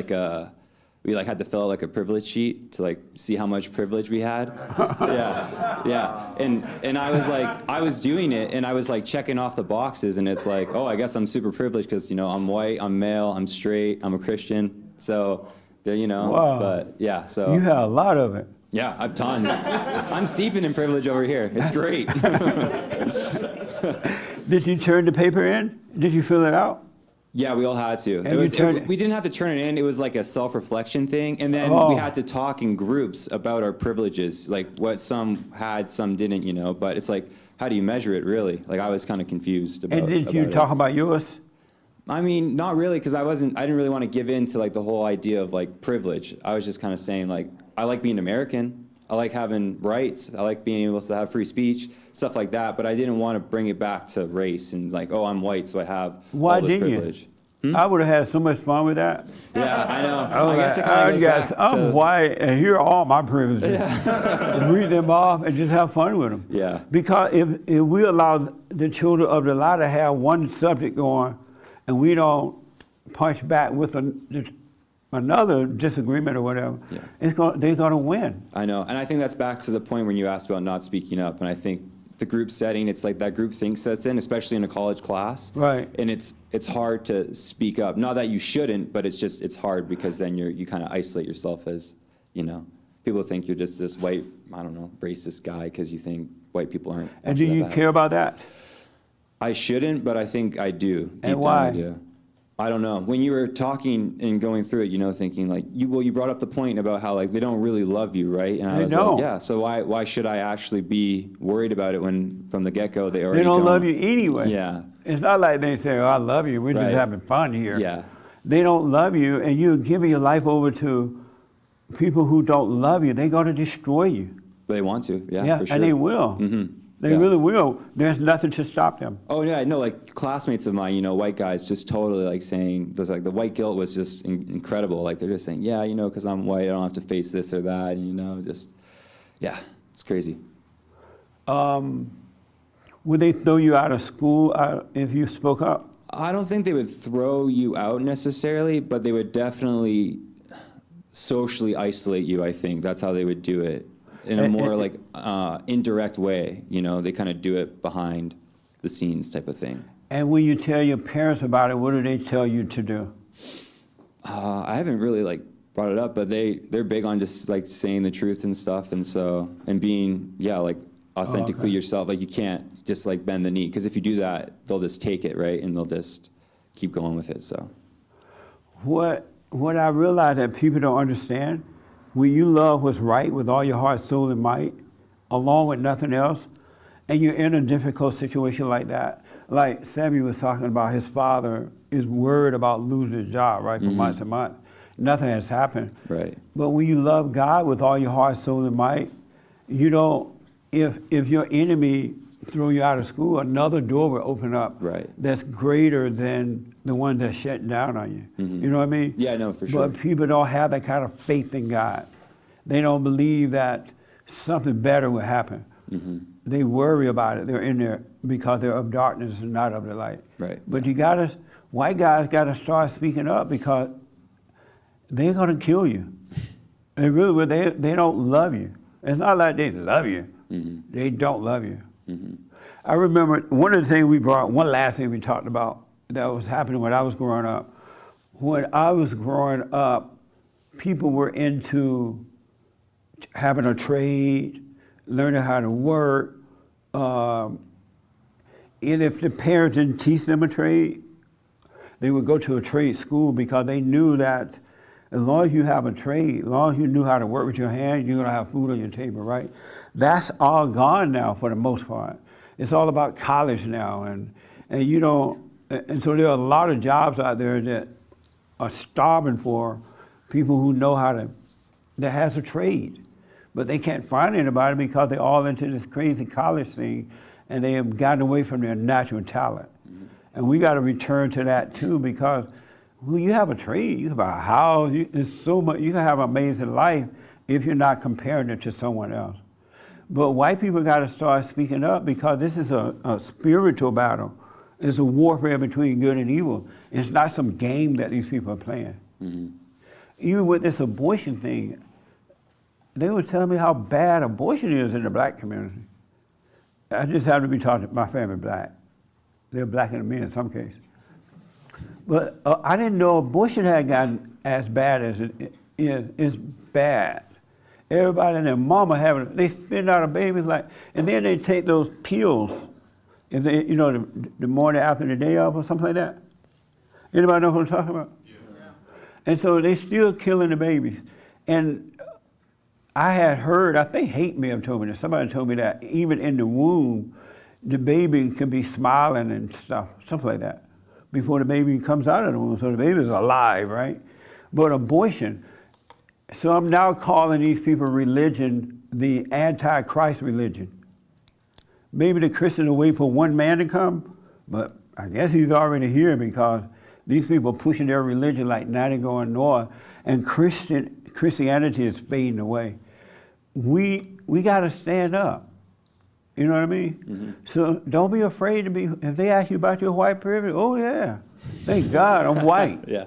we had to fill out like a privilege sheet to like see how much privilege we had. Yeah. And I was doing it, and I was like checking off the boxes, and it's like, oh, I guess I'm super privileged because, you know, I'm white, I'm male, I'm straight, I'm a Christian. So, you know, wow. But yeah, so. You have a lot of it. Yeah, I have tons. I'm steeping in privilege over here. It's great. Did you turn the paper in? Did you fill it out? Yeah, we all had to. We didn't have to turn it in. It was like a self-reflection thing. And then we had to talk in groups about our privileges, like what some had, some didn't, you know. But it's like, how do you measure it, really? Like, I was kind of confused about it. And did you talk about yours? I mean, not really, because I didn't really want to give in to like the whole idea of like privilege. I was just kind of saying, like, I like being American. I like having rights. I like being able to have free speech, stuff like that. But I didn't want to bring it back to race and like, oh, I'm white, so I have all this privilege. I would have had so much fun with that. Yeah, I know. I guess it kind of goes back I'm white, and here are all my privileges. Yeah. Read them off and just have fun with them. Yeah. Because if we allow the children of the lie to have one subject going, and we don't punch back with another disagreement or whatever, they're going to win. I know, and I think that's back to the point when you asked about not speaking up, and I think the group setting, it's like that group think sets in, especially in a college class. Right. And it's hard to speak up. Not that you shouldn't, but it's hard because then you kind of isolate yourself as, you know, people think you're just this white, I don't know, racist guy because you think white people aren't. And do you care about that? I shouldn't, but I think I do. And why? Down I do. I don't know. When you were talking and going through it, thinking like you brought up the point about how like they don't really love you, right? And I They was don't. like, yeah. So why should I actually be worried about it when from the get-go they already They don't love you anyway. Yeah. It's not like they say, "Oh, I love you. We're just Right. having fun here." Yeah. They don't love you, and you're giving your life over to people who don't love you. They're going to destroy you. They want to. Yeah. For sure. And they will. Mm-hmm. They Yeah. really will. There's nothing to stop them. Oh yeah, I know. Like classmates of mine, white guys, just totally like saying, "There's like the white guilt was just incredible." Like they're just saying, "Yeah, because I'm white, I don't have to face this or that," and just, yeah, it's crazy. Would they throw you out of school if you spoke up? I don't think they would throw you out necessarily, but they would definitely socially isolate you. I think that's how they would do it in a more like indirect way. They kind of do it behind the scenes type of thing. And when you tell your parents about it, what do they tell you to do? I haven't really like brought it up, but they're big on just like saying the truth and stuff, and being like authentically yourself. Like you can't just like bend the knee, because if you do that, they'll just take it, right, and they'll just keep going with it. So What I realize that people don't understand, when you love what's right with all your heart, soul, and might, along with nothing else, and you're in a difficult situation like that, like Sammy was talking about, his father is worried about losing his job, right, for months and months. Nothing has happened. right, But when you love God with all your heart, soul, and might, you don't, if your enemy throw you out of school, another door will open up Right. that's greater than the one that's shutting down on you. You know what I mean? Yeah, no, for sure. But people don't have that kind of faith in God. They don't believe that something better will happen. They worry about it. They're in there because they're of darkness and not of the light. Right. But white guys gotta start speaking up, because they're gonna kill you. They really will. They don't love you. It's not like they love you. They don't love you. I remember one of the things one last thing we talked about that was happening when I was growing up. When I was growing up, people were into having a trade, learning how to work. And if the parents didn't teach them a trade, they would go to a trade school, because they knew that as long as you have a trade, as long as you knew how to work with your hands, you're gonna have food on your table, right? That's all gone now for the most part. It's all about college now, and so there are a lot of jobs out there that are starving for people who know that has a trade, but they can't find anybody because they're all into this crazy college thing, and they have gotten away from their natural talent. And we got to return to that too, because when you have a trade, you have a house, there's so much, you can have an amazing life if you're not comparing it to someone else. But white people got to start speaking up, because this is a spiritual battle. It's a warfare between good and evil. It's not some game that these people are playing. Even with this abortion thing, they would tell me how bad abortion is in the black community. I just happen to be talking to my family black. They're blacker than me in some cases. But I didn't know abortion had gotten as bad as it is. It's bad. Everybody and their mama they spit out a babies and then they take those pills, if they, the morning after the day of or something like that. Anybody know what I'm talking about? Yeah. And so they still killing the babies. And I had heard, I think Hate may have told me this, somebody told me that even in the womb, the baby can be smiling and stuff, something like that, before the baby comes out of the womb, so the baby's alive, right? But abortion, so I'm now calling these people religion the anti-Christ religion. Maybe the Christians will wait for one man to come, but I guess he's already here, because these people are pushing their religion like night going north, and Christianity is fading away. We got to stand up. You know what I mean? So don't be afraid if they ask you about your white privilege, oh yeah, thank God I'm white. Yeah.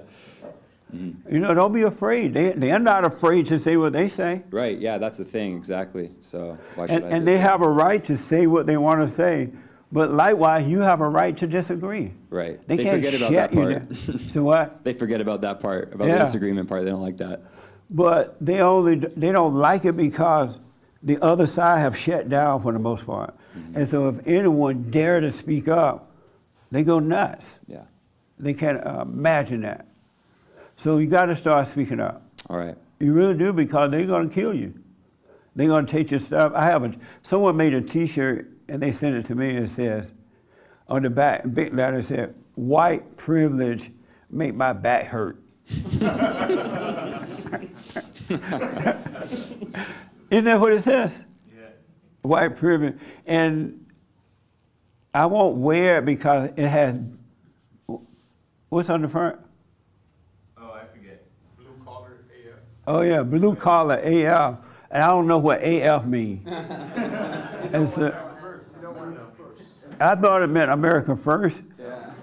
Don't be afraid. They're not afraid to say what they say. Right. Yeah, that's the thing. Exactly. So why should I? And they have a right to say what they want to say, but likewise, you have a right to disagree. Right. They can't forget about shut that you part. down. So what? They forget about that part, about the disagreement part. They don't like that. But they don't like it because the other side have shut down for the most part. And so if anyone dare to speak up, they go nuts. Yeah. They can't imagine that. So you got to start speaking up. All right. You really do, because they're going to kill you. They're going to take your stuff. Someone made a T-shirt and they sent it to me. It says, on the back, big letter, it said, "White privilege make my back hurt." Isn't that what it says? Yeah. White privilege. And I won't wear it because it has, what's on the front? Oh, I forget. Blue collar AF. Oh yeah, blue collar AF. And I don't know what AF means. And so, I thought it meant America first,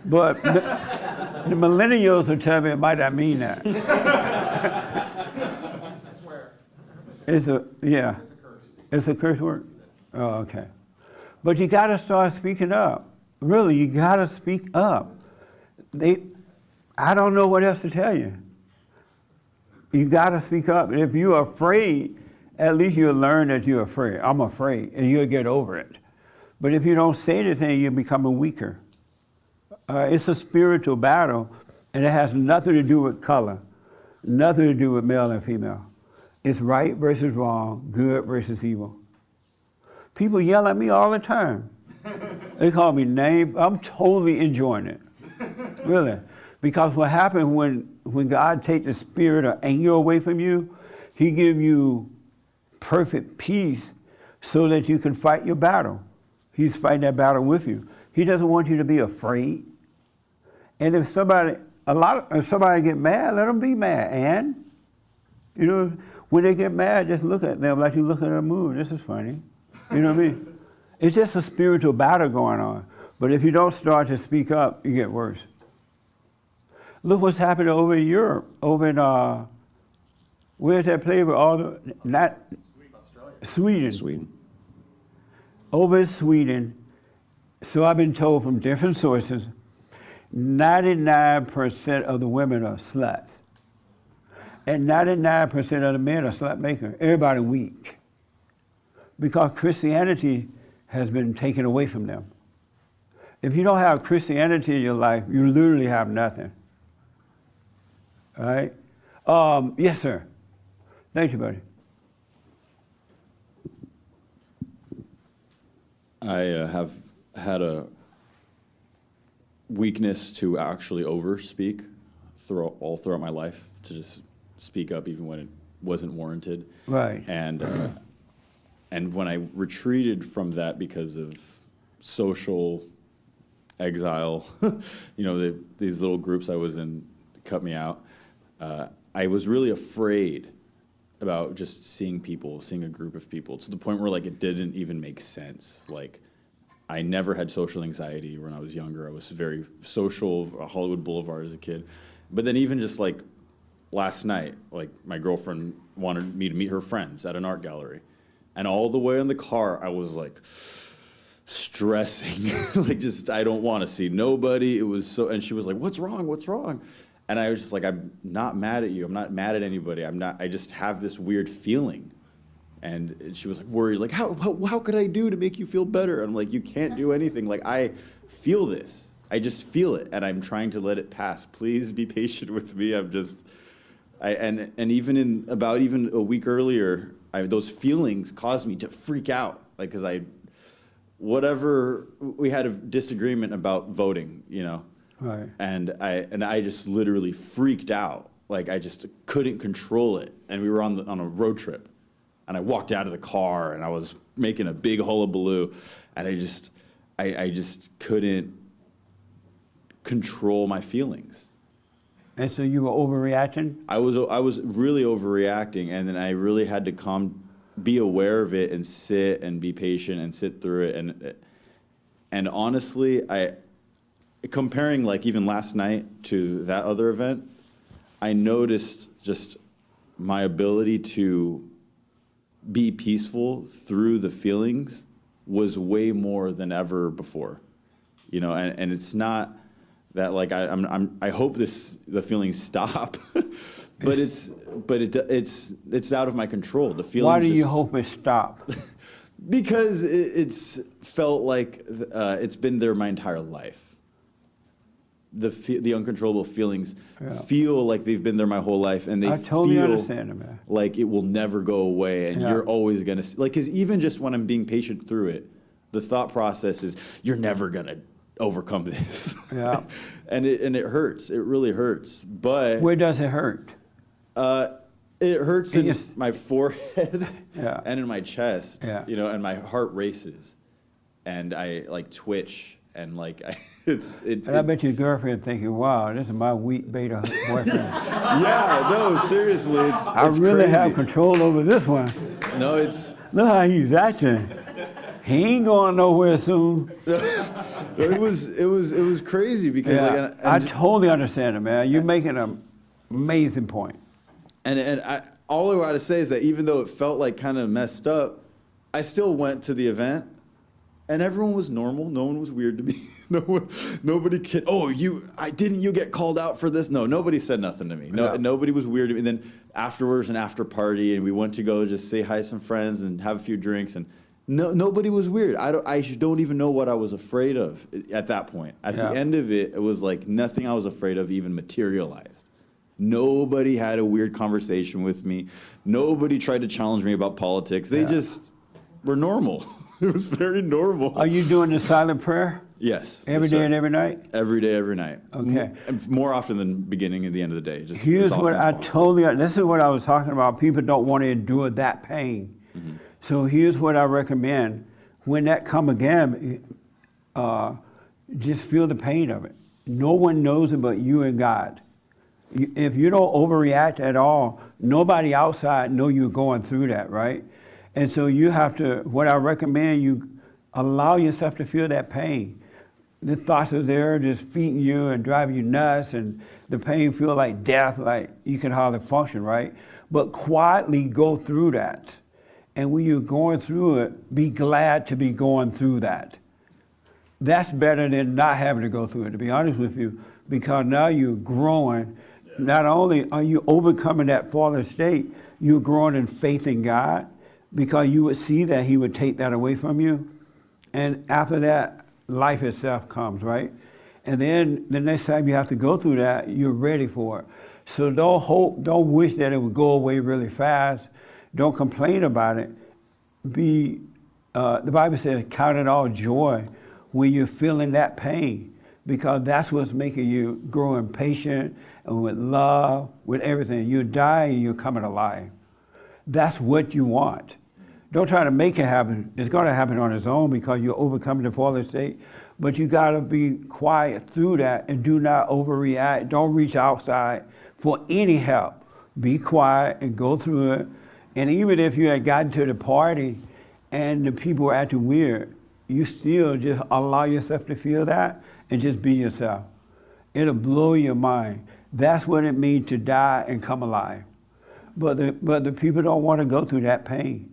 but the millennials will tell me it might not mean that. It's a, yeah. It's a curse word? Oh, okay. But you got to start speaking up. Really, you got to speak up. I don't know what else to tell you. You got to speak up. And if you're afraid, at least you'll learn that you're afraid. I'm afraid, and you'll get over it. But if you don't say anything, you're becoming weaker. It's a spiritual battle, and it has nothing to do with color, nothing to do with male and female. It's right versus wrong, good versus evil. People yell at me all the time. They call me names. I'm totally enjoying it, really. Because what happens when God takes the spirit of anger away from you, He gives you perfect peace so that you can fight your battle. He's fighting that battle with you. He doesn't want you to be afraid. And if somebody get mad, let them be mad. And, you know, when they get mad, just look at them like you look at a movie. This is funny. You know what I mean? It's just a spiritual battle going on. But if you don't start to speak up, you get worse. Look what's happening over in Europe, over in, where's that place with all the, not, Sweden. Sweden. Over in Sweden, so I've been told from different sources, 99% of the women are sluts. And 99% of the men are slut makers. Everybody weak. Because Christianity has been taken away from them. If you don't have Christianity in your life, you literally have nothing. All right? Yes, sir. Thank you, buddy. I have had a weakness to actually overspeak all throughout my life, to just speak up even when it wasn't warranted. Right. And when I retreated from that because of social exile, you know, these little groups I was in cut me out. I was really afraid about just seeing a group of people, to the point where like it didn't even make sense. Like, I never had social anxiety when I was younger. I was very social, Hollywood Boulevard as a kid. But then even just like last night, like my girlfriend wanted me to meet her friends at an art gallery. And all the way in the car, I was like stressing, like just, I don't want to see nobody. It was so, and she was like, "What's wrong? What's wrong?" And I was just like, "I'm not mad at you. I'm not mad at anybody. I just have this weird feeling." And she was like worried, like, how could I do to make you feel better? And I'm like, you can't do anything. Like, I feel this. I just feel it, and I'm trying to let it pass. Please be patient with me. And even about a week earlier, those feelings caused me to freak out. Like, because we had a disagreement about voting, you know. Right. And I just literally freaked out. Like, I just couldn't control it. And we were on a road trip. And I walked out of the car, and I was making a big hullabaloo, and I just couldn't control my feelings. And so you were overreacting? I was really overreacting, and then I really had to be aware of it, and sit and be patient and sit through it. And honestly, comparing like even last night to that other event, I noticed just my ability to be peaceful through the feelings was way more than ever before, you know. And it's not that like I hope the feelings stop, but it's out of my control. The feelings. Why do you hope it stops? Because it's felt like it's been there my entire life. the uncontrollable feelings Yeah. feel like they've been there my whole life, and they I totally feel understand it, man. like it will never go away, and Yeah. you're always gonna like. Because even just when I'm being patient through it, the thought process is you're never gonna overcome this. Yeah. and it hurts. It really hurts. But Where does it hurt? it hurts It in just- my forehead Yeah. and in my chest. Yeah. You know, and my heart races, and I like twitch, and like And I bet your girlfriend thinking, wow, this is my weak beta boyfriend. Yeah, no, seriously, it's I it's really crazy. have control over this one. No, it's Look how he's acting. He ain't going nowhere soon. it was crazy because Yeah, like I totally understand it, man. You're making an amazing point. and all I gotta say is that even though it felt like kind of messed up, I still went to the event, and everyone was normal. No one was weird to me. Nobody didn't you get called out for this? No, nobody said nothing to me. No, Yeah. nobody was weird to me. And then afterwards, an after party, and we went to go just say hi to some friends and have a few drinks, and nobody was weird. I don't even know what I was afraid of at that point. At Yeah. the end of it, it was like nothing I was afraid of even materialized. Nobody had a weird conversation with me. Nobody tried to challenge me about politics. They Yeah. just were normal. It was very normal. Are you doing the silent prayer Yes. every yes, day sir. and every night? Every day, every night. Okay. More often than beginning and the end of the day. Just Here's as often what as I possible. this is what I was talking about. People don't want to endure that pain. So here's what I recommend. When that come again, just feel the pain of it. No one knows it but you and God. If you don't overreact at all, nobody outside know you're going through that, right? And so you have to, what I recommend, you allow yourself to feel that pain. The thoughts are there just feeding you and driving you nuts, and the pain feel like death, like you can hardly function, right? But quietly go through that. And when you're going through it, be glad to be going through that. That's better than not having to go through it, to be honest with you, because now you're growing. Not only are you overcoming that fallen state, you're growing in faith in God, because you would see that He would take that away from you. And after that, life itself comes, right? And then the next time you have to go through that, you're ready for it. So don't wish that it would go away really fast. Don't complain about it. The Bible says, count it all joy when you're feeling that pain, because that's what's making you grow impatient and with love, with everything. You're dying, you're coming alive. That's what you want. Don't try to make it happen. It's going to happen on its own because you're overcoming the fallen state. But you got to be quiet through that and do not overreact. Don't reach outside for any help. Be quiet and go through it. And even if you had gotten to the party and the people were acting weird, you still just allow yourself to feel that and just be yourself. It'll blow your mind. That's what it means to die and come alive. But the people don't want to go through that pain.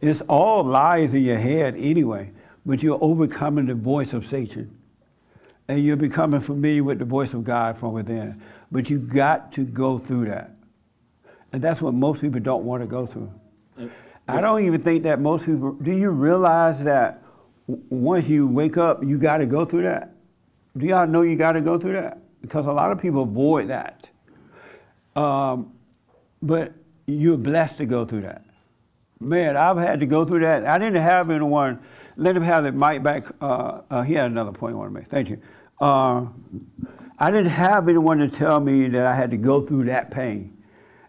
It's all lies in your head anyway, but you're overcoming the voice of Satan. And you're becoming familiar with the voice of God from within. But you got to go through that. And that's what most people don't want to go through. I don't even think that most people, do you realize that once you wake up, you got to go through that? Do y'all know you got to go through that? Because a lot of people avoid that. But you're blessed to go through that. Man, I've had to go through that. I didn't have anyone, let him have the mic back. He had another point I want to make. Thank you. I didn't have anyone to tell me that I had to go through that pain.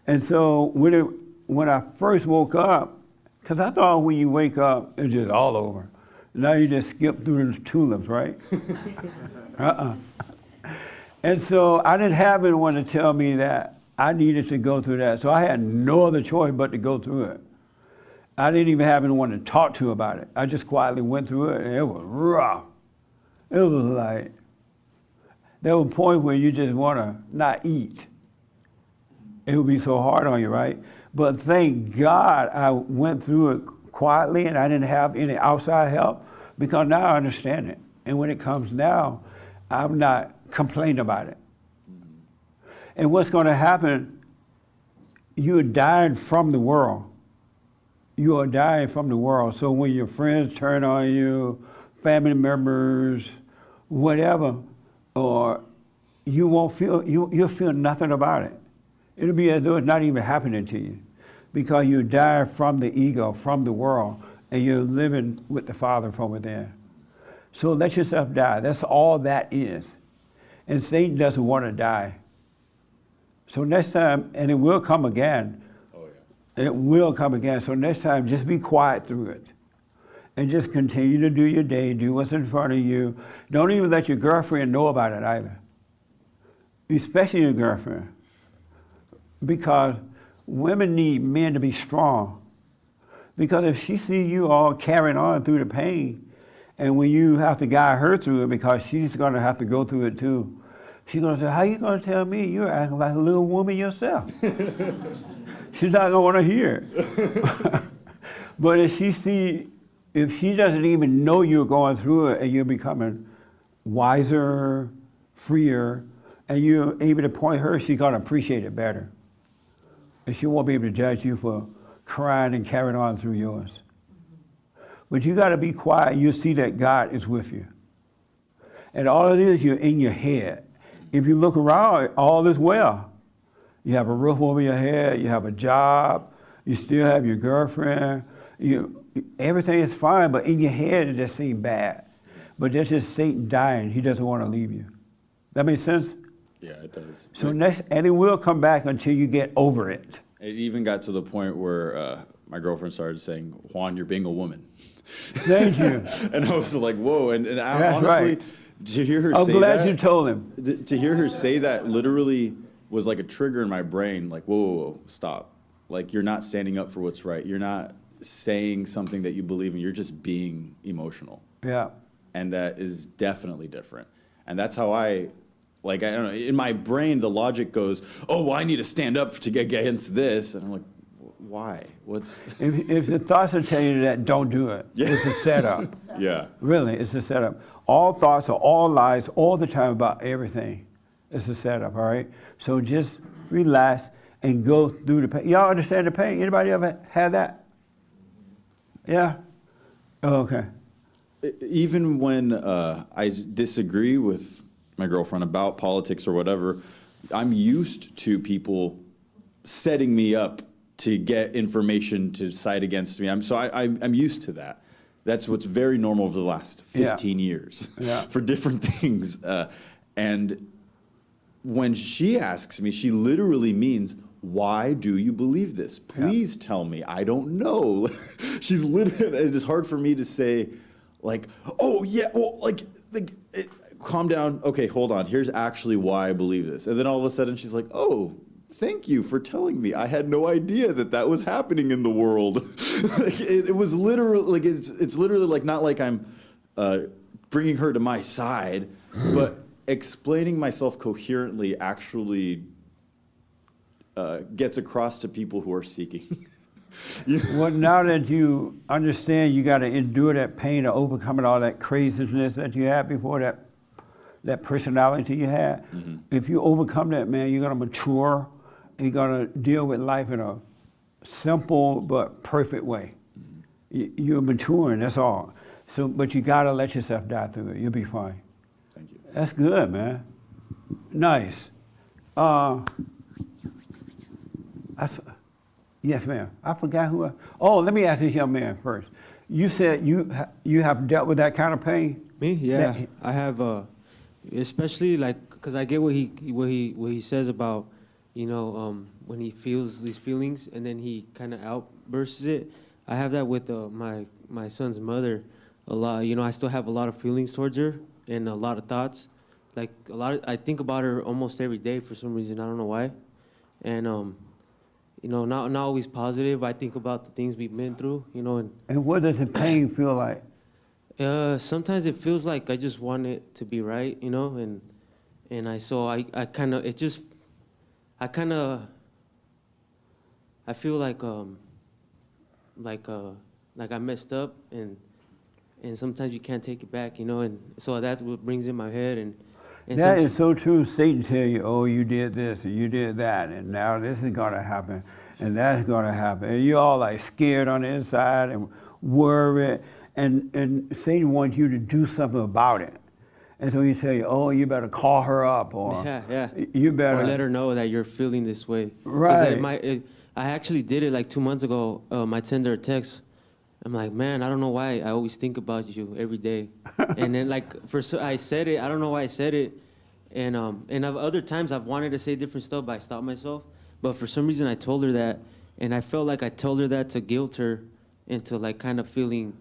And so when I first woke up, because I thought when you wake up, it's just all over. Now you just skip through the tulips, right? And so I didn't have anyone to tell me that I needed to go through that. So I had no other choice but to go through it. I didn't even have anyone to talk to about it. I just quietly went through it, and it was rough. It was like, there was a point where you just want to not eat. It would be so hard on you, right? But thank God I went through it quietly, and I didn't have any outside help, because now I understand it. And when it comes now, I'm not complaining about it. And what's going to happen, you're dying from the world. You are dying from the world. So when your friends turn on you, family members, whatever, or you won't feel, you'll feel nothing about it. It'll be as though it's not even happening to you, because you die from the ego, from the world, and you're living with the Father from within. So let yourself die. That's all that is. And Satan doesn't want to die. So next time, and it will come again. Oh, yeah. It will come again. So next time, just be quiet through it. And just continue to do your day, do what's in front of you. Don't even let your girlfriend know about it either. Especially your girlfriend. Because women need men to be strong. Because if she sees you all carrying on through the pain, and when you have to guide her through it, because she's going to have to go through it too, she's going to say, how you going to tell me? You're acting like a little woman yourself. She's not going to want to hear it. But if she doesn't even know you're going through it and you're becoming wiser, freer, and you're able to point her, she's going to appreciate it better. And she won't be able to judge you for crying and carrying on through yours. But you got to be quiet. You'll see that God is with you. And all it is, you're in your head. If you look around, all is well. You have a roof over your head. You have a job. You still have your girlfriend. Everything is fine, but in your head, it just seems bad. But that's just Satan dying. He doesn't want to leave you. That makes sense? Yeah, it does. So and it will come back until you get over it. It even got to the point where my girlfriend started saying, Juan, you're being a woman. Thank you. And I was like, whoa. And That's honestly, right. to hear her I'm say glad that, you told him. to hear her say that literally was like a trigger in my brain. Like, whoa, stop. Like, you're not standing up for what's right. You're not saying something that you believe in. You're just being emotional. Yeah. And that is definitely different. And that's how I don't know, in my brain, the logic goes, oh, well, I need to stand up to get against this. And I'm like, why? If the thoughts are telling you that, don't do it. Yeah. It's a setup. Yeah. Really, it's a setup. All thoughts are all lies all the time about everything. It's a setup, all right? So just relax and go through the pain. Y'all understand the pain? Anybody ever had that? Yeah? Oh, okay. Even when I disagree with my girlfriend about politics or whatever, I'm used to people setting me up to get information to side against me. I'm used to that. That's what's very normal over the last 15 years for different things. And when she asks me, she literally means, why do you believe this? Please tell me. I don't know. She's literally, it is hard for me to say, like, oh yeah, well, calm down. Okay, hold on. Here's actually why I believe this. And then all of a sudden she's like, oh, thank you for telling me. I had no idea that was happening in the world. It was literally, like, it's literally like, not like I'm bringing her to my side, but explaining myself coherently actually gets across to people who are seeking. Well, now that you understand you got to endure that pain of overcoming all that craziness that you had before, that personality you had, if you overcome that, man, you're going to mature. You're going to deal with life in a simple but perfect way. You're maturing, that's all. So, but you got to let yourself die through it. You'll be fine. Thank you. That's good, man. Nice. Yes, ma'am. I forgot who. Let me ask this young man first. You said you have dealt with that kind of pain. Me? Yeah, I have. Especially because I get what he says about, when he feels these feelings and then he kind of outbursts it. I have that with my son's mother a lot. I still have a lot of feelings towards her and a lot of thoughts. I think about her almost every day for some reason. I don't know why. And not always positive. I think about the things we've been through, And what does the pain feel like? Sometimes it feels like I just want it to be right, and I feel like I messed up, and sometimes you can't take it back, and so that's what brings in my head, and that is so true. Satan tell you, oh, you did this and you did that, and now this is going to happen, and that's going to happen. And you're all like scared on the inside and worried, and Satan wants you to do something about it. And so he tell you, oh, you better call her up, or Yeah. you better Or let her know that you're feeling this way. 'Cause Right. I actually did it like 2 months ago. I sent her a text. I'm like, man, I don't know why I always think about you every day. And then like I said it. I don't know why I said it. And other times I've wanted to say different stuff, but I stopped myself. But for some reason I told her that, and I felt like I told her that to guilt her into like kind of feeling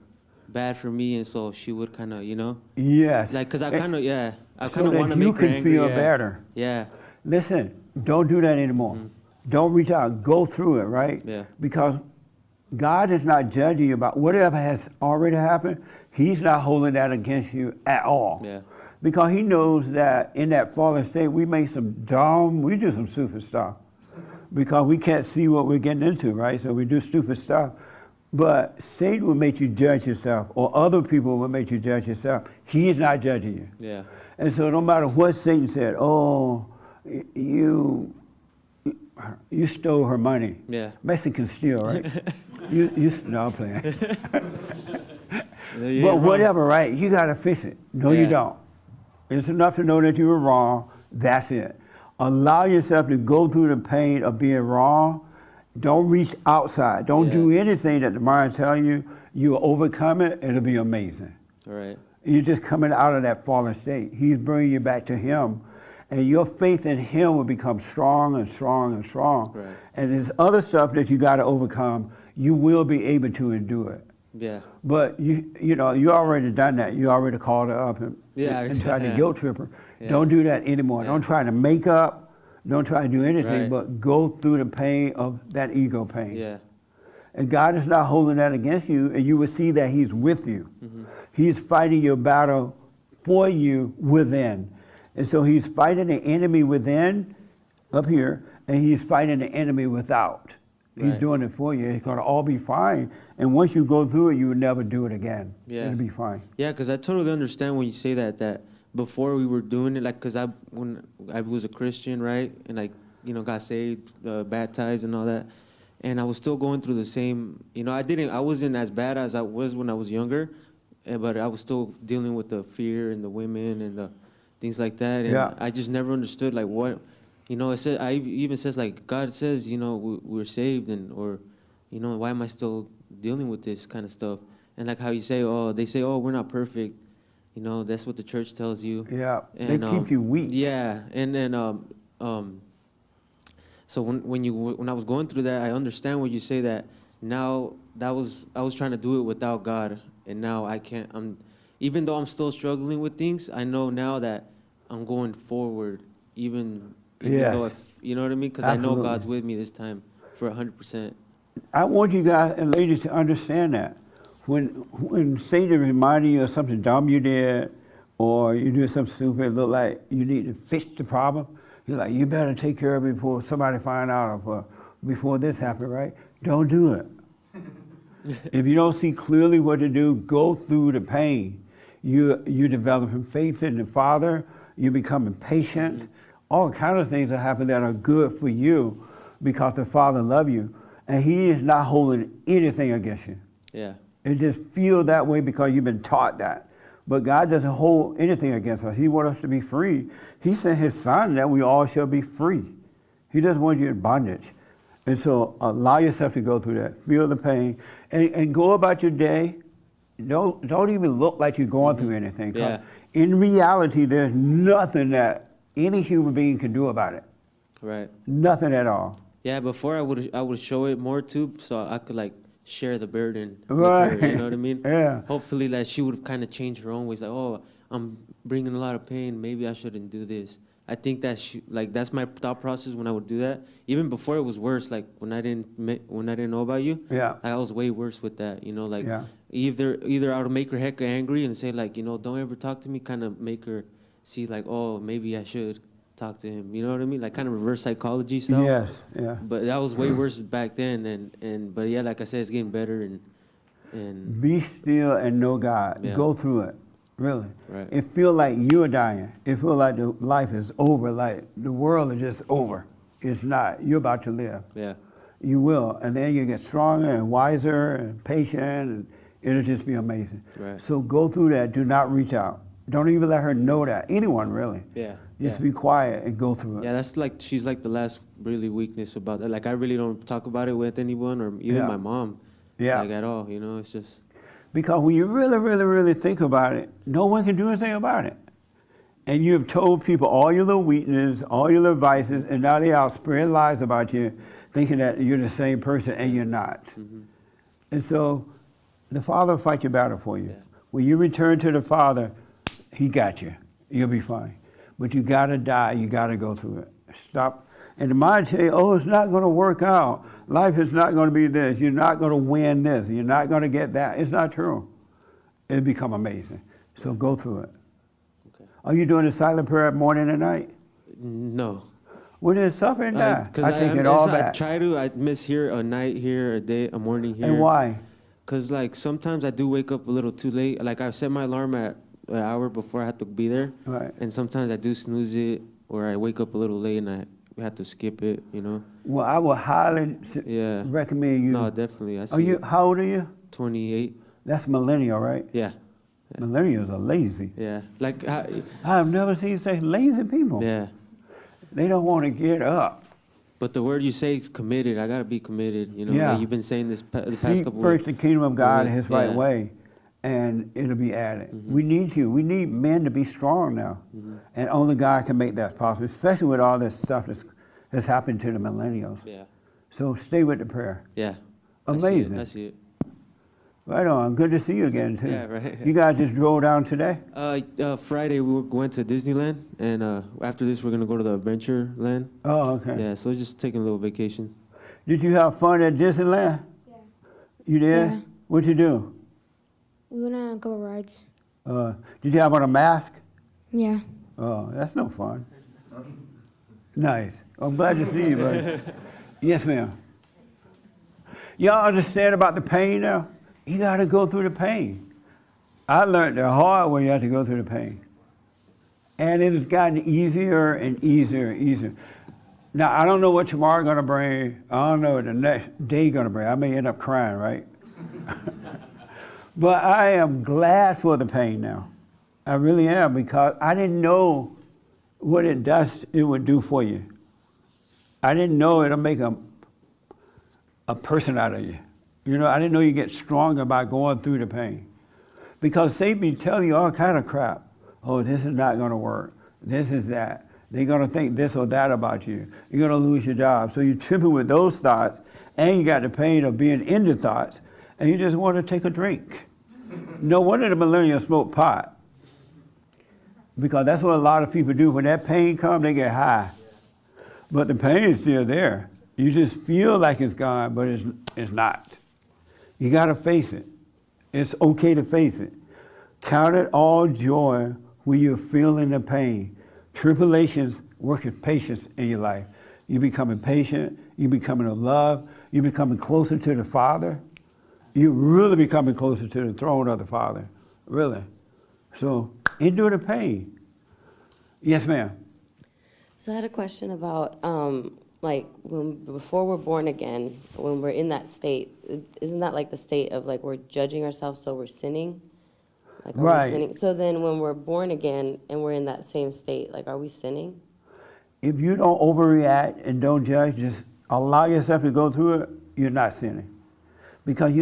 bad for me, and so she would kind of, Yes. like, cause I And- kind of I so kind of that want to you make her can angry. feel Yeah. better. Yeah. Listen, don't do that anymore. Don't reach out. Go through it, right? Yeah. Because God is not judging you about whatever has already happened. He's not holding that against you at all. Yeah. Because he knows that in that fallen state, we do some stupid stuff. Because we can't see what we're getting into, right? So we do stupid stuff. But Satan will make you judge yourself, or other people will make you judge yourself. He is not judging you. Yeah. And so no matter what Satan said, oh, you stole her money. Yeah. Mexicans steal, right? No, I'm playing. You ain't But wrong. whatever, right? You got to fix it. No, you Yeah. don't. It's enough to know that you were wrong. That's it. Allow yourself to go through the pain of being wrong. Don't reach outside. Don't do anything that the mind tell you. You'll overcome it. It'll be amazing. All right. You're just coming out of that fallen state. He's bringing you back to him. And your faith in him will become strong and strong and strong. Right. And there's other stuff that you got to overcome. You will be able to endure it. Yeah. But you already done that. You already called her up and tried to guilt trip her. Yeah. Don't do that anymore. Yeah. Don't try to make up. Don't try to do anything, Right. but go through the pain of that ego pain. Yeah. And God is not holding that against you, and you will see that he's with you. Mm-hmm. He's fighting your battle for you within. And so he's fighting the enemy within, up here, and he's fighting the enemy without. He's Right. doing it for you. It's going to all be fine. And once you go through it, you will never do it again. Yeah. It'll be fine. Yeah, because I totally understand when you say that before we were doing it, like, because when I was a Christian, right, and like, got saved, baptized and all that, and I was still going through the same, I wasn't as bad as I was when I was younger, but I was still dealing with the fear and the women and the things like that, and Yeah. I just never understood, like, what, it said, I even says, like, God says, we're saved, or, why am I still dealing with this kind of stuff? And like how you say, they say, we're not perfect. That's what the church tells you. Yeah. And, they keep you weak. Yeah, and then so when I was going through that, I understand when you say that. Now I was trying to do it without God, and now I can't. Even though I'm still struggling with things, I know now that I'm going forward. Even Yes. though you know what I mean, because I know Absolutely. God's with me this time for 100%. I want you guys and ladies to understand that. When Satan reminded you of something dumb you did, or you did something stupid, look like you need to fix the problem, you're like, you better take care of it before somebody find out, or before this happened, right? Don't do it. If you don't see clearly what to do, go through the pain. You developing faith in the Father. You becoming patient. All kind of things that happen that are good for you because the Father loves you. And he is not holding anything against you. Yeah. It just feels that way because you've been taught that. But God doesn't hold anything against us. He wants us to be free. He sent his son that we all shall be free. He doesn't want you in bondage. And so allow yourself to go through that. Feel the pain. And go about your day. Don't even look like you're going through anything. 'Cause Yeah. in reality, there's nothing that any human being can do about it. Right. Nothing at all. Yeah, before I would show it more too, so I could like share the burden with Right. her, you know what I mean? Yeah. Hopefully that she would kind of change her own ways, like, I'm bringing a lot of pain, maybe I shouldn't do this. I think that that's my thought process when I would do that. Even before it was worse, like when I didn't know about you, Yeah. I was way worse with that, like Yeah. either I would make her hecka angry and say like, don't ever talk to me, kind of make her see like, maybe I should talk to him, you know what I mean? Like kind of reverse psychology stuff. Yes, yeah. But that was way worse back then, but yeah, like I said, it's getting better and Be still and know God. Yeah. Go through it, really. Right. It feel like you're dying. It feel like the life is over, like the world is just over. It's not. You're about to live. yeah, You will, and then you get stronger and wiser and patient, and it'll just be amazing. Right. So go through that. Do not reach out. Don't even let her know that. Anyone, really. Yeah. Just yeah. be quiet and go through it. Yeah, that's like, she's like the last really weakness about that. Like, I really don't talk about it with anyone or even Yeah. my mom. Yeah. Like, at all, it's just. Because when you really, really, really think about it, no one can do anything about it. And you have told people all your little weaknesses, all your little vices, and now they out spreading lies about you, thinking that you're the same person, and you're not. Mm-hmm. And so the Father will fight your battle for you. Yeah. When you return to the Father, He got you. You'll be fine. But you got to die. You got to go through it. Stop. And the mind tell you, oh, it's not going to work out. Life is not going to be this. You're not going to win this. You're not going to get that. It's not true. It'll become amazing. So go through it. Okay. Are you doing a silent prayer morning and night? No. Well, then suffer and die. Because I take it all I back. try to. I miss here a night here, a day, a morning here. And why? Because like sometimes I do wake up a little too late. Like I set my alarm at an hour before I have to be there. Right. And sometimes I do snooze it, or I wake up a little late and I have to skip it. Well, I would highly Yeah. recommend you. No, definitely. I see Are you? it. How old are you? 28. That's millennial, right? Yeah. Millennials are lazy. Yeah. Like. I've never seen such lazy people. Yeah. They don't want to get up. But the word you say is committed. I gotta be committed. Yeah. Like you've been saying this the past Seek couple first the kingdom of God and His right Yeah. way, and it'll be added. Mm-hmm. We need you. We need men to be strong now, and only God can make that possible, especially with all this stuff that's happened to the millennials. Yeah. So stay with the prayer. Yeah. Amazing. I see it. Right on. Good to see you again too. Yeah, right. You guys just drove down today? Friday we went to Disneyland, and after this we're gonna go to the Adventureland. Oh, okay. Yeah, so just taking a little vacation. Did you have fun at Disneyland? Yeah. You did? Yeah. What'd you do? We went on a couple rides. Did you have on a mask? Yeah. Oh, that's no fun. Nice. I'm glad to see you, buddy. Yes, ma'am. Y'all understand about the pain now? You got to go through the pain. I learned the hard way you have to go through the pain. And it has gotten easier and easier and easier. Now, I don't know what tomorrow going to bring. I don't know what the next day going to bring. I may end up crying, right? But I am glad for the pain now. I really am, because I didn't know what it would do for you. I didn't know it'll make a person out of you. I didn't know you get stronger by going through the pain. Because Satan be telling you all kind of crap. Oh, this is not going to work. This is that. They're going to think this or that about you. You're going to lose your job. So you're tripping with those thoughts, and you got the pain of being in the thoughts, and you just want to take a drink. No wonder the millennials smoke pot. Because that's what a lot of people do. When that pain comes, they get high. But the pain is still there. You just feel like it's gone, but it's not. You got to face it. It's okay to face it. Count it all joy when you're feeling the pain. Tribulations working patience in your life. You're becoming patient. You're becoming in love. You're becoming closer to the Father. You're really becoming closer to the throne of the Father. Really. So endure the pain. Yes, ma'am. So I had a question about before we're born again, when we're in that state, isn't that like the state of like we're judging ourselves, so we're sinning? Like, are we Right. sinning? So then when we're born again and we're in that same state, like, are we sinning? If you don't overreact and don't judge, just allow yourself to go through it, you're not sinning. Because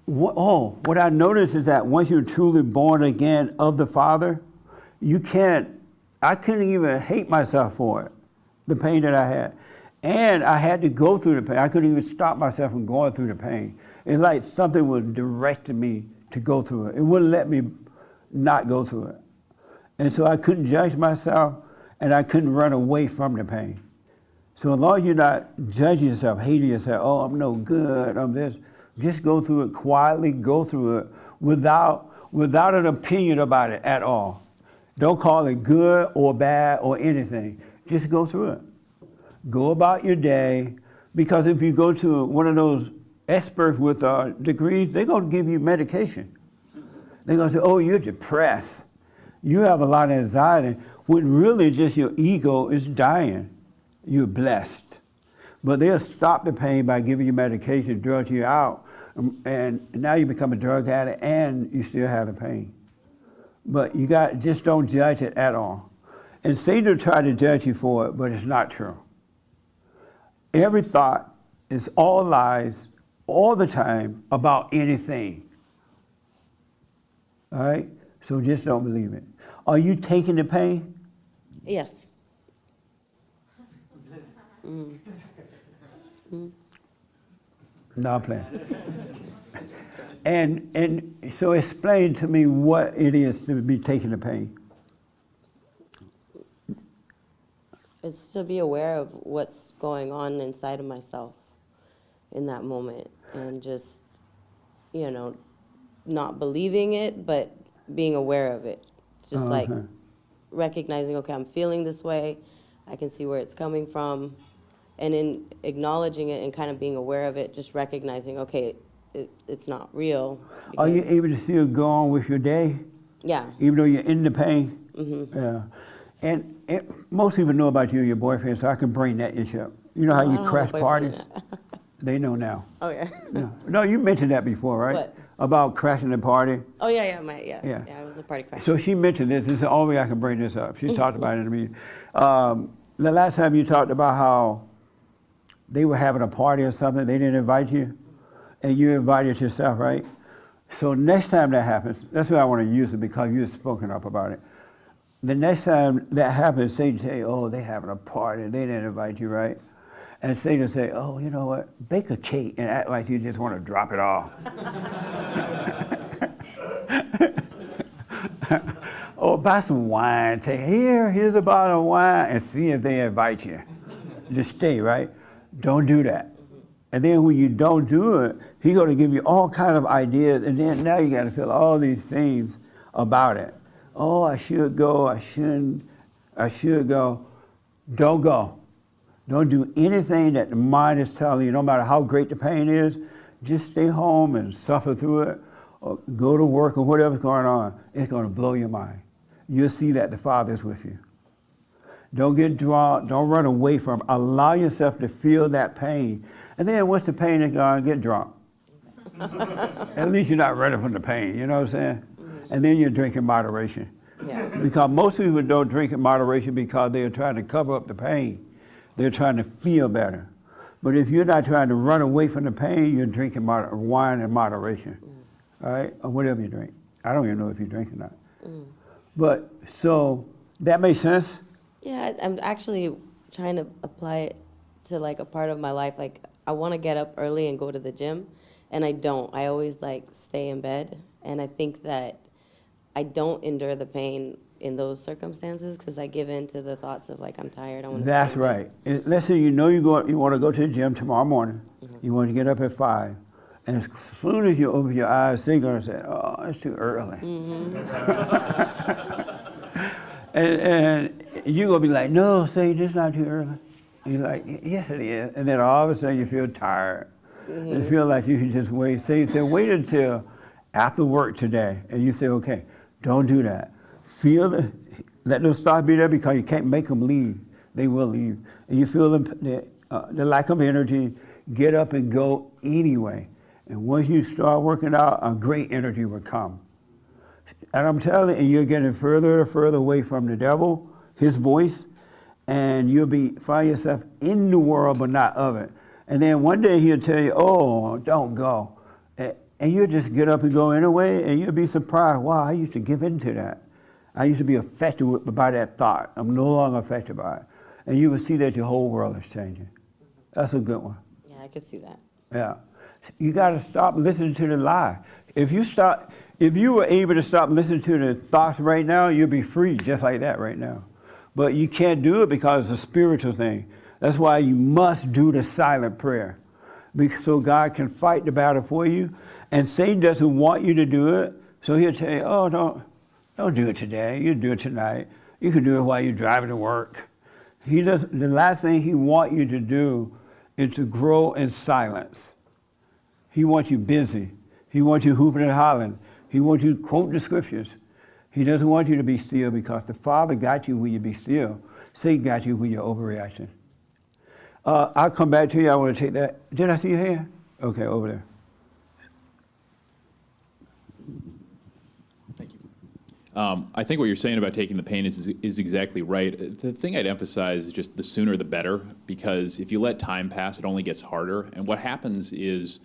what I noticed is that once you're truly born again of the Father, I couldn't even hate myself for it, the pain that I had. And I had to go through the pain. I couldn't even stop myself from going through the pain. It's like something was directing me to go through it. It wouldn't let me not go through it. And so I couldn't judge myself, and I couldn't run away from the pain. So as long as you're not judging yourself, hating yourself, oh, I'm no good, I'm this, just go through it quietly, go through it without an opinion about it at all. Don't call it good or bad or anything. Just go through it. Go about your day, because if you go to one of those experts with degrees, they're going to give you medication. They're going to say, oh, you're depressed. You have a lot of anxiety, when really just your ego is dying. You're blessed. But they'll stop the pain by giving you medication, drug you out, and now you become a drug addict and you still have the pain. But just don't judge it at all. And Satan will try to judge you for it, but it's not true. Every thought is all lies all the time about anything. All right? So just don't believe it. Are you taking the pain? Yes. Mm. Mm. No, I'm playing. And so explain to me what it is to be taking the pain. It's to be aware of what's going on inside of myself in that moment, and just, not believing it, but being aware of it. It's just like recognizing, okay, I'm feeling this way. I can see where it's coming from. And in acknowledging it and kind of being aware of it, just recognizing, okay, it's not real. Are you able to still go on with your day? Yeah. Even though you're in the pain? Mm-hmm. Yeah. And most people know about you and your boyfriend, so I can bring that issue up. You know how you crash parties? They know now. Oh, yeah. No, you mentioned that before, right? What? About crashing the party. Oh, yeah, yeah, it was a party crash. So she mentioned this. This is the only way I can bring this up. She talked about it in a meeting. The last time you talked about how they were having a party or something, they didn't invite you, and you invited yourself, right? So next time that happens, that's why I want to use it, because you've spoken up about it. The next time that happens, Satan say, oh, they having a party, they didn't invite you, right? And Satan say, oh, you know what, bake a cake and act like you just want to drop it off. Or buy some wine, here's a bottle of wine, and see if they invite you. Just stay, right? Don't do that. And then when you don't do it, he's going to give you all kind of ideas, and then now you got to feel all these things about it. Oh, I should go, I shouldn't, I should go. Don't go. Don't do anything that the mind is telling you, no matter how great the pain is. Just stay home and suffer through it, or go to work or whatever's going on. It's going to blow your mind. You'll see that the Father's with you. Don't get drawn, don't run away from it. Allow yourself to feel that pain. And then once the pain is gone, get drunk. At least you're not running from the pain, you know what I'm saying? And then you drink in moderation. Yeah. Because most people don't drink in moderation because they're trying to cover up the pain. They're trying to feel better. But if you're not trying to run away from the pain, you're drinking wine in moderation, all right? Or whatever you drink. I don't even know if you drink or not. But, so, that makes sense? Yeah, I'm actually trying to apply it to like a part of my life. Like, I want to get up early and go to the gym, and I don't. I always like stay in bed, and I think that I don't endure the pain in those circumstances because I give in to the thoughts of like, I'm tired, I want to That's right. Let's say you know you want to go to the gym tomorrow morning. You want to get up at 5. And as soon as you open your eyes, they're going to say, oh, it's too early. and you're going to be like, no, Satan, it's not too early. And you're like, yes, it is. And then all of a sudden you feel tired. You feel like you can just wait. Satan said, wait until after work today. And you say, okay, don't do that. Let those thoughts be there because you can't make them leave. They will leave. And you feel the lack of energy, get up and go anyway. And once you start working out, a great energy will come. And I'm telling you, you're getting further and further away from the devil, his voice, and you'll find yourself in the world but not of it. And then one day he'll tell you, oh, don't go. And you'll just get up and go anyway, and you'll be surprised, wow, I used to give in to that. I used to be affected by that thought. I'm no longer affected by it. And you will see that your whole world is changing. That's a good one. Yeah, I could see that. Yeah. You got to stop listening to the lie. If you were able to stop listening to the thoughts right now, you'll be free just like that right now. But you can't do it because it's a spiritual thing. That's why you must do the silent prayer. So God can fight the battle for you. And Satan doesn't want you to do it. So he'll tell you, oh, don't do it today. You do it tonight. You can do it while you're driving to work. The last thing he wants you to do is to grow in silence. He wants you busy. He wants you hooping and hollering. He wants you to quote the scriptures. He doesn't want you to be still because the Father got you when you be still. Satan got you when you're overreacting. I'll come back to you. I want to take that. Did I see your hand? Okay, over there. I think what you're saying about taking the pain is exactly right. The thing I'd emphasize is just the sooner the better, because if you let time pass, it only gets harder. And what happens is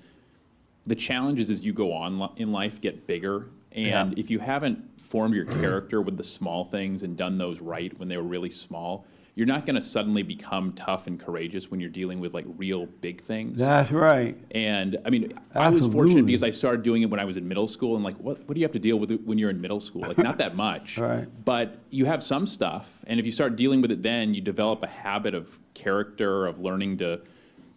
the challenges as you go on in life get bigger. And if you haven't formed your character with the small things and done those right when they were really small, you're not going to suddenly become tough and courageous when you're dealing with like real big things. That's right. And I mean, I was fortunate because I started doing it when I was in middle school, and like, what do you have to deal with when you're in middle school? Like, not that much. Right. But you have some stuff, and if you start dealing with it then, you develop a habit of character, of learning to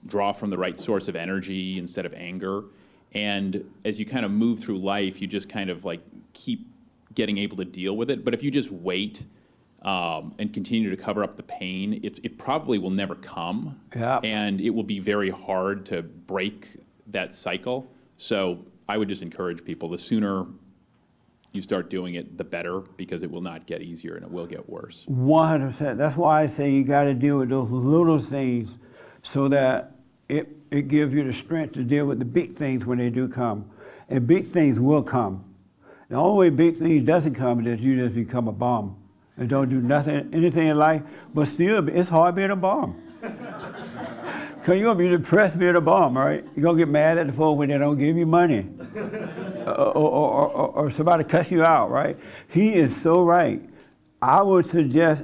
draw from the right source of energy instead of anger. And as you kind of move through life, you just kind of like keep getting able to deal with it. But if you just wait and continue to cover up the pain, it probably will never come. Yeah. And it will be very hard to break that cycle. So I would just encourage people, the sooner you start doing it, the better, because it will not get easier and it will get worse. 100%. That's why I say you got to deal with those little things so that it gives you the strength to deal with the big things when they do come. And big things will come. The only way big things doesn't come is you just become a bomb and don't do anything in life, but still, it's hard being a bomb. Because you're going to be depressed being a bomb, right? You're going to get mad at the folks when they don't give you money. Or somebody cuss you out, right? He is so right. I would suggest,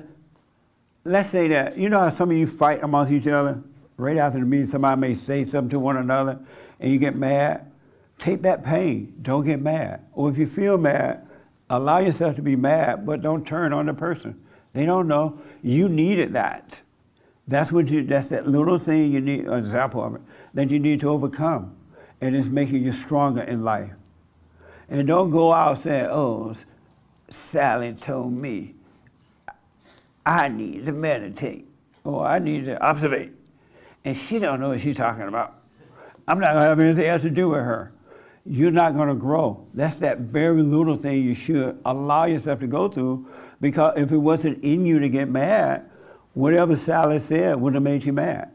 let's say that, you know how some of you fight amongst each other? Right after the meeting, somebody may say something to one another, and you get mad. Take that pain. Don't get mad. Or if you feel mad, allow yourself to be mad, but don't turn on the person. They don't know. You needed that. That's that little thing you need, an example of it, that you need to overcome. And it's making you stronger in life. And don't go out saying, oh, Sally told me I need to meditate, or I need to observate. And she don't know what she's talking about. I'm not gonna have anything else to do with her. You're not gonna grow. That's that very little thing you should allow yourself to go through, because if it wasn't in you to get mad, whatever Sally said would have made you mad.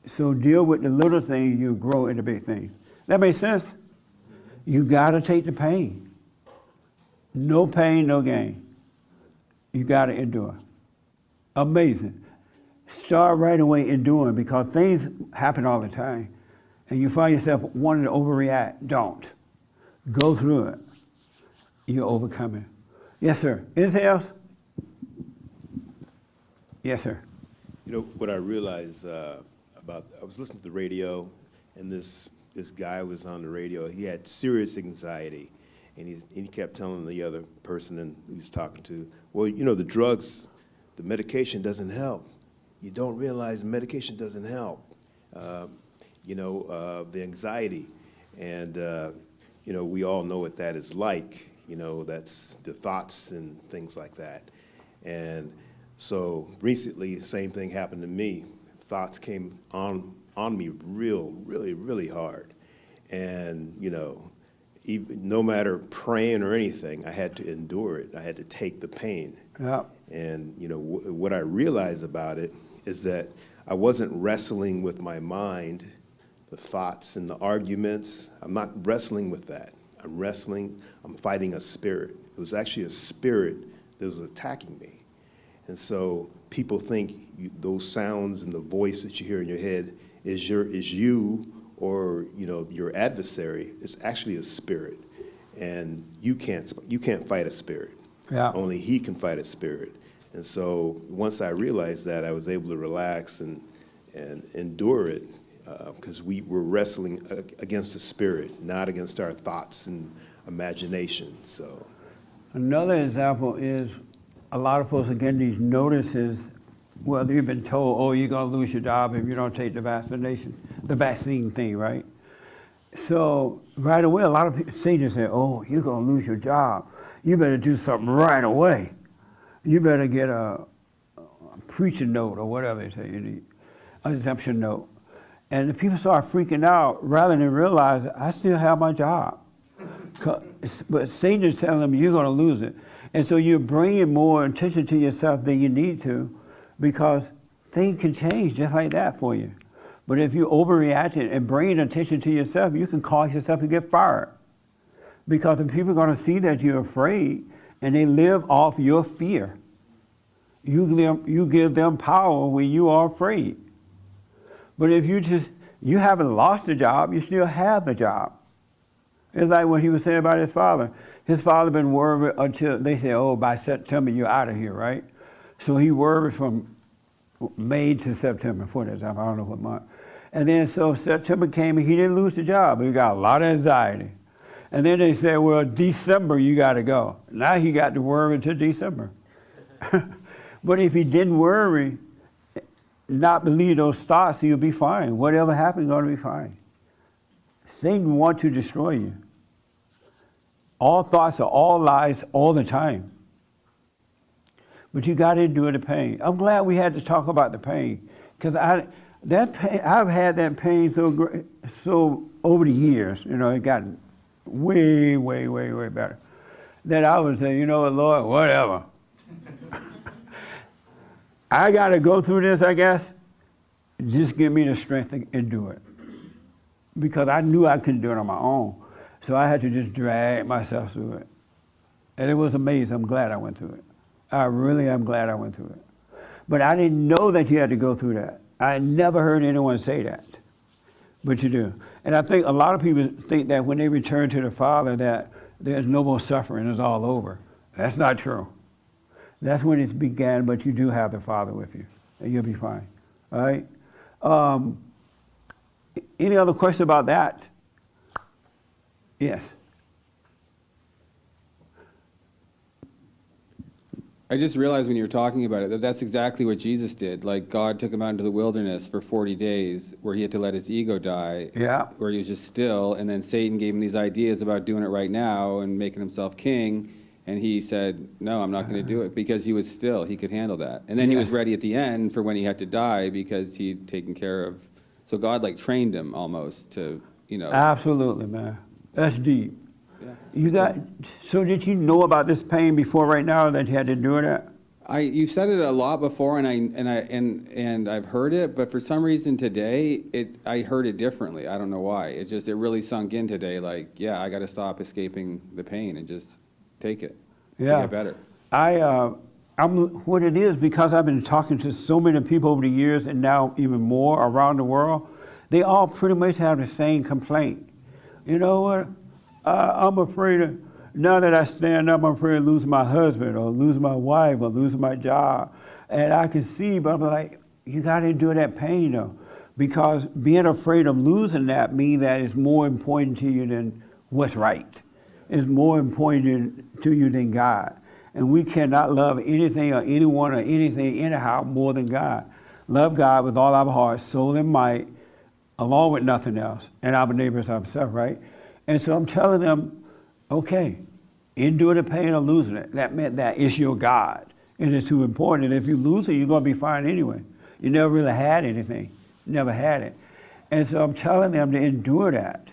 So deal with the little things, you grow into big things. That makes sense? You gotta take the pain. No pain, no gain. You gotta endure. Amazing. Start right away enduring, because things happen all the time. And you find yourself wanting to overreact. Don't. Go through it. You're overcoming. Yes, sir. Anything else? Yes, sir. You know, what I realized I was listening to the radio, and this guy was on the radio. He had serious anxiety, and he kept telling the other person he was talking to, well, you know, the drugs, the medication doesn't help. You don't realize the medication doesn't help. The anxiety, and we all know what that is like. That's the thoughts and things like that. And so recently, the same thing happened to me. Thoughts came on me really hard, and even, no matter praying or anything, I had to endure it. I had to take the pain. Yeah. And what I realized about it is that I wasn't wrestling with my mind, the thoughts and the arguments. I'm not wrestling with that. I'm fighting a spirit. It was actually a spirit that was attacking me. And so people think those sounds and the voice that you hear in your head is you or your adversary. It's actually a spirit. And you can't fight a spirit. Yeah. Only he can fight a spirit. And so once I realized that, I was able to relax and endure it, because we were wrestling against the spirit, not against our thoughts and imagination. So another example is a lot of folks are getting these notices. Well, you've been told, oh, you're gonna lose your job if you don't take the vaccine thing, right? So right away, a lot of seniors say, oh, you're gonna lose your job. You better do something right away. You better get a preacher note or whatever they say you need, an exemption note. And the people start freaking out rather than realize I still have my job. But Satan's telling them you're going to lose it. And so you're bringing more attention to yourself than you need to, because things can change just like that for you. But if you overreact and bring attention to yourself, you can cause yourself to get fired. Because if people are going to see that you're afraid, and they live off your fear. You give them power when you are afraid. But if you haven't lost the job, you still have the job. It's like what he was saying about his father. His father been worried until they said, oh, by September you're out of here, right? So he worried from May to September, for example, I don't know what month. And then so September came and he didn't lose the job. He got a lot of anxiety. And then they said, well, December you got to go. Now he got to worry until December. But if he didn't worry, not believe those thoughts, he'll be fine. Whatever happens, going to be fine. Satan wants to destroy you. All thoughts are all lies all the time. But you got to endure the pain. I'm glad we had to talk about the pain, because I've had that pain so over the years. You know, it got way, way, way, way better. That I would say, you know what, Lord, whatever. I got to go through this, I guess. Just give me the strength to endure it. Because I knew I couldn't do it on my own. So I had to just drag myself through it. And it was amazing. I'm glad I went through it. I really am glad I went through it. But I didn't know that you had to go through that. I never heard anyone say that. But you do. And I think a lot of people think that when they return to the Father that there's no more suffering, it's all over. That's not true. That's when it began, but you do have the Father with you, and you'll be fine. All right? Any other question about that? Yes. I just realized when you were talking about it that that's exactly what Jesus did. Like, God took him out into the wilderness for 40 days where he had to let his ego die. Yeah. Where he was just still, and then Satan gave him these ideas about doing it right now and making himself king. And he said, no, I'm not going to do it, because he was still. He could handle that. And then he was ready at the end for when he had to die, because he'd taken care of. So God like trained him almost to, you know. Absolutely, man. That's deep. Yeah. So did you know about this pain before right now that you had to do that? You said it a lot before, and I've heard it, but for some reason today, I heard it differently. I don't know why. It really sunk in today. Like, yeah, I got to stop escaping the pain and just take it to get better. What it is, because I've been talking to so many people over the years, and now even more around the world, they all pretty much have the same complaint. You know what? I'm afraid now that I stand up, I'm afraid to lose my husband or lose my wife or lose my job. And I can see, but I'm like, you got to endure that pain though. Because being afraid of losing that means that it's more important to you than what's right. It's more important to you than God. And we cannot love anything or anyone or anything anyhow more than God. Love God with all our heart, soul, and might, along with nothing else, and our neighbors ourselves, right? And so I'm telling them, okay, endure the pain of losing it. That meant that it's your God, and it's too important. And if you lose it, you're going to be fine anyway. You never really had anything. Never had it. And so I'm telling them to endure that,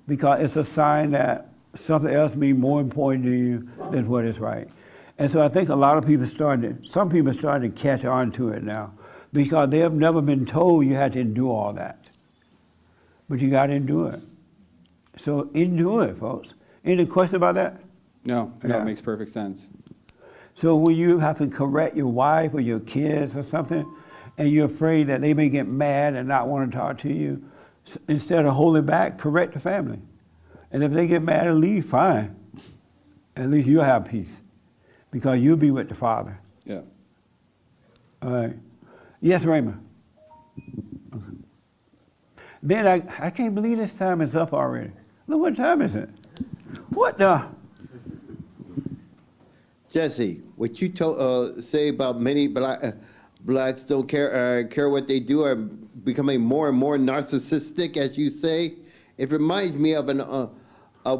because it's a sign that something else be more important to you than what is right. And so I think a lot of people some people starting to catch on to it now, because they have never been told you had to endure all that. But you got to endure it. So endure it, folks. Any question about that? No, it makes perfect sense. So when you have to correct your wife or your kids or something, and you're afraid that they may get mad and not want to talk to you, instead of holding back, correct the family. And if they get mad and leave, fine. At least you'll have peace, because you'll be with the Father. Yeah. All right. Yes, Raymond. Okay. Then I can't believe this time is up already. Look, what time is it? What the? Jesse, what you say about many blacks don't care what they do, are becoming more and more narcissistic, as you say. It reminds me of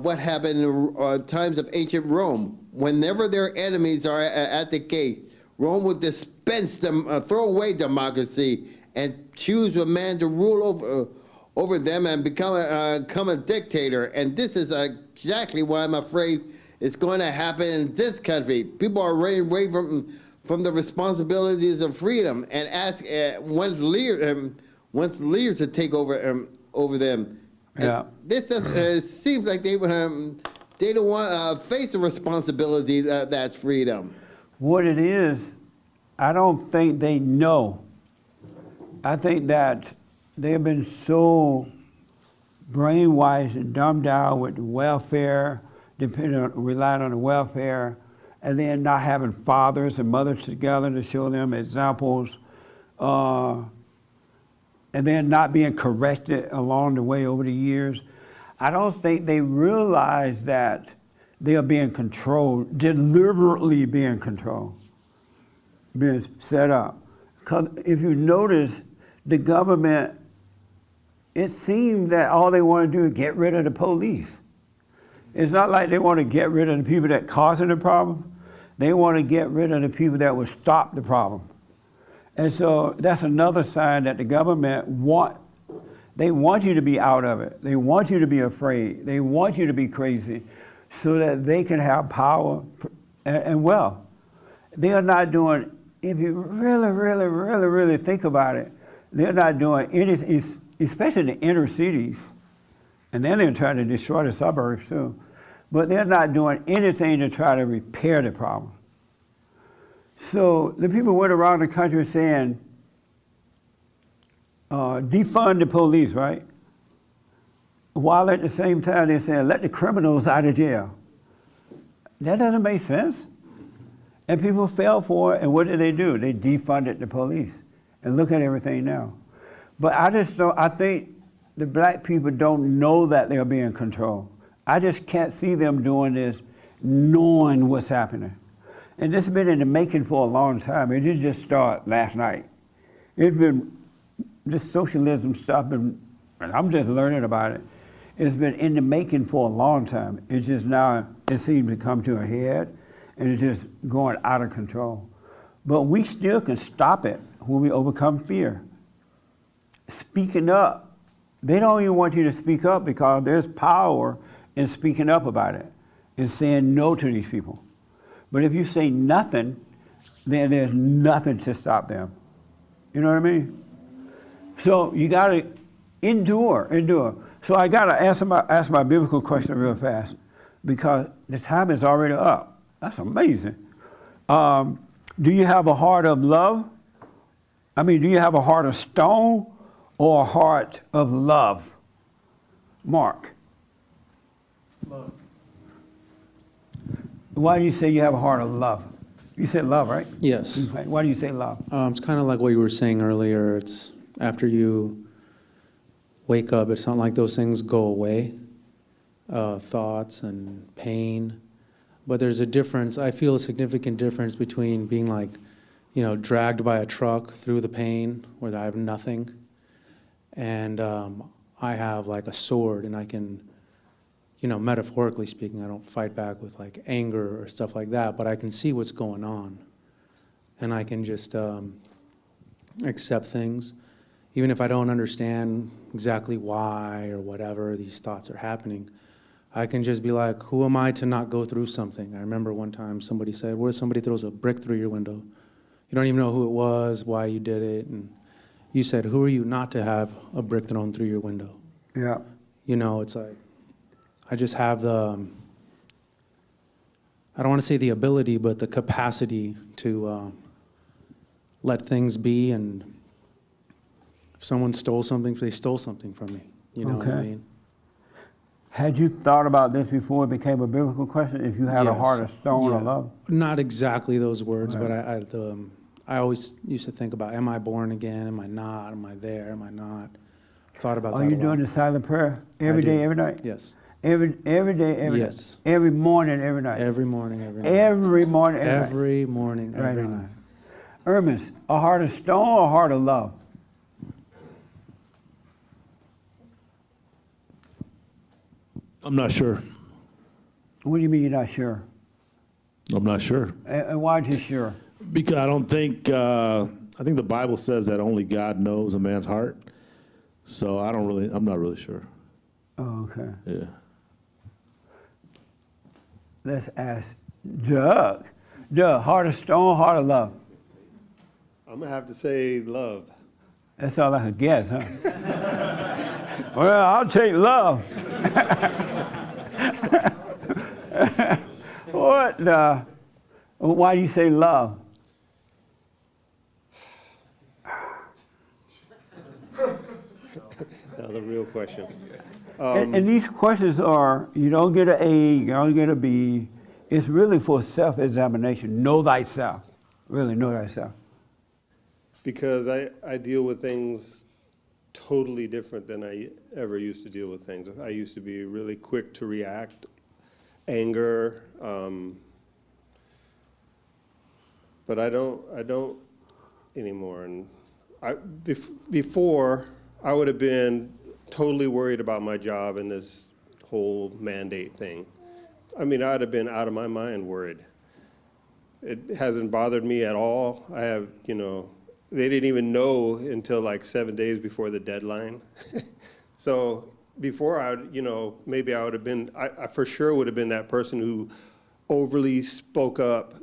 what happened in times of ancient Rome. Whenever their enemies are at the gate, Rome would dispense them, throw away democracy, and choose a man to rule over them and become a dictator. And this is exactly why I'm afraid it's going to happen in this country. People are running away from the responsibilities of freedom and ask once leaders to take over them. Yeah. This seems like they They don't want to face the responsibility that's freedom. What it is, I don't think they know. I think that they have been so brainwashed and dumbed down with welfare, relying on the welfare, and then not having fathers and mothers together to show them examples, and then not being corrected along the way over the years. I don't think they realize that they are being controlled, deliberately being controlled, being set up. Because if you notice, the government, it seems that all they want to do is get rid of the police. It's not like they want to get rid of the people that causing the problem. They want to get rid of the people that will stop the problem. And so that's another sign that the government they want you to be out of it. They want you to be afraid. They want you to be crazy so that they can have power and wealth. They are not doing, if you really think about it, they're not doing anything, especially in the inner cities. And then they're trying to destroy the suburbs too. But they're not doing anything to try to repair the problem. So the people went around the country saying, defund the police, right? While at the same time they're saying, let the criminals out of jail. That doesn't make sense. And people fell for it, and what did they do? They defunded the police. And look at everything now. But I think the black people don't know that they're being controlled. I just can't see them doing this knowing what's happening. And this has been in the making for a long time. It didn't just start last night. It's been, this socialism stuff, and I'm just learning about it. It's been in the making for a long time. It's just now, it seems to come to a head, and it's just going out of control. But we still can stop it when we overcome fear. Speaking up. They don't even want you to speak up because there's power in speaking up about it and saying no to these people. But if you say nothing, then there's nothing to stop them. You know what I mean? So you gotta endure. So I gotta ask my biblical question real fast because the time is already up. That's amazing. Do you have a heart of love? Do you have a heart of stone or a heart of love? Mark. Love. Why do you say you have a heart of love? You said love, right? Yes. Why do you say love? It's kind of like what you were saying earlier. It's after you wake up, it's not like those things go away, thoughts and pain. But there's a difference. I feel a significant difference between being like, dragged by a truck through the pain where I have nothing, and I have like a sword and I can, metaphorically speaking, I don't fight back with like anger or stuff like that, but I can see what's going on. And I can just accept things. Even if I don't understand exactly why or whatever these thoughts are happening, I can just be like, who am I to not go through something? I remember one time somebody said, what if somebody throws a brick through your window? You don't even know who it was, why you did it. And you said, who are you not to have a brick thrown through your window? Yeah. It's like, I just have the, I don't want to say the ability, but the capacity to let things be. And if someone stole something, they stole something from me. You know what I mean? Had you thought about this before it became a biblical question? If you had a heart of stone or love? Not exactly those words, but I always used to think about, am I born again? Am I not? Am I there? Am I not? Thought about that a lot. Are you doing the silent prayer every day, every night? Yes. Every day, every yes. night? Every morning, every night? Every morning, every night. Every morning, every night? Every morning, every night. Hermes, a heart of stone or a heart of love? I'm not sure. What do you mean you're not sure? I'm not sure. And why aren't you sure? Because I don't think, I think the Bible says that only God knows a man's heart. So I'm not really sure. Oh, okay. Yeah. Let's ask Doug. Doug, heart of stone, heart of love? I'm going to have to say love. That's all I could guess, huh? Well, I'll take love. why do you say love? Now the real question. And these questions are, you don't get an A, you don't get a B. It's really for self-examination. Know thyself. Really know thyself. Because I deal with things totally different than I ever used to deal with things. I used to be really quick to react, anger, but I don't anymore. And before, I would have been totally worried about my job and this whole mandate thing. I mean, I'd have been out of my mind worried. It hasn't bothered me at all. I have, they didn't even know until like 7 days before the deadline. So before maybe I would have been, I for sure would have been that person who overly spoke up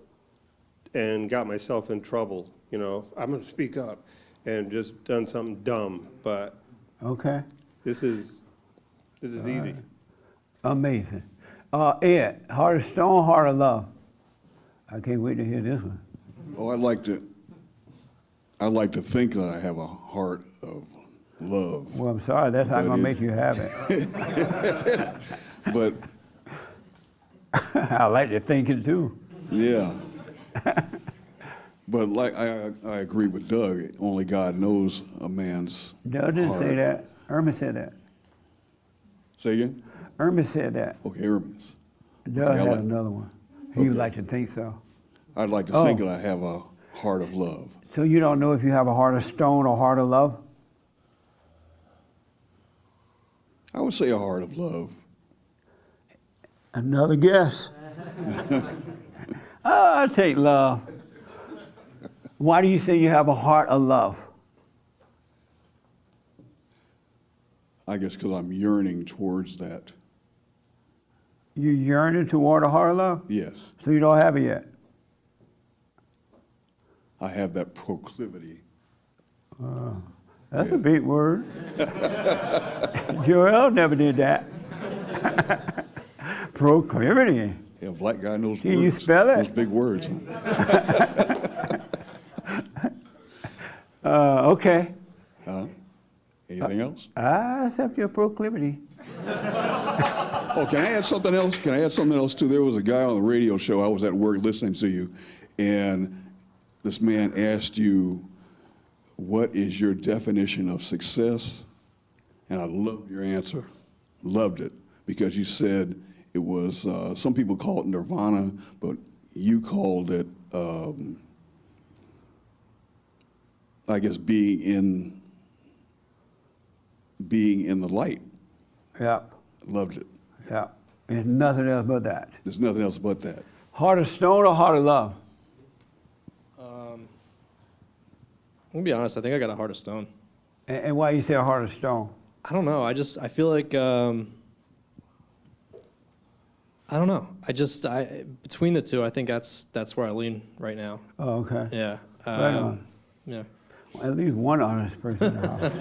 and got myself in trouble. I'm gonna speak up and just done something dumb, but Okay. this is easy. Amazing. Ed, heart of stone, heart of love. I can't wait to hear this one. Oh, I'd like to think that I have a heart of love. Well, I'm sorry, that's not going to make you have it. But I like to think it too. yeah. But like I agree with Doug. Only God knows a man's Doug didn't heart. say that. Irma said that. Say again? Irma said that. Okay, Hermes. Doug Okay, I had like- another one. He would like to think so. I'd like to Oh. think that I have a heart of love. So you don't know if you have a heart of stone or heart of love? I would say a heart of love. Another guess. I'll take love. Why do you say you have a heart of love? I guess because I'm yearning towards that. You yearning toward a heart of love? Yes, So you don't have it yet? I have that proclivity. That's a big word. Joel never did that. Proclivity. Yeah, a black guy knows Can words. you spell it? Those big words. Okay. Anything else? I accept your proclivity. Oh, can I add something else? Can I add something else too? There was a guy on the radio show. I was at work listening to you, and this man asked you, "What is your definition of success?" And I loved your answer. Loved it because you said it was. Some people call it nirvana, but you called it, I guess, being in the light. Yep. Loved it. Yeah. There's nothing else but that. There's nothing else but that. Heart of stone or heart of love? I'm gonna be honest. I think I got a heart of stone. And why you say a heart of stone? I don't know. I feel like I don't know. Between the two, I think that's where I lean right now. Oh, okay. Yeah. Right on. Yeah. Well, at least one honest person in the house.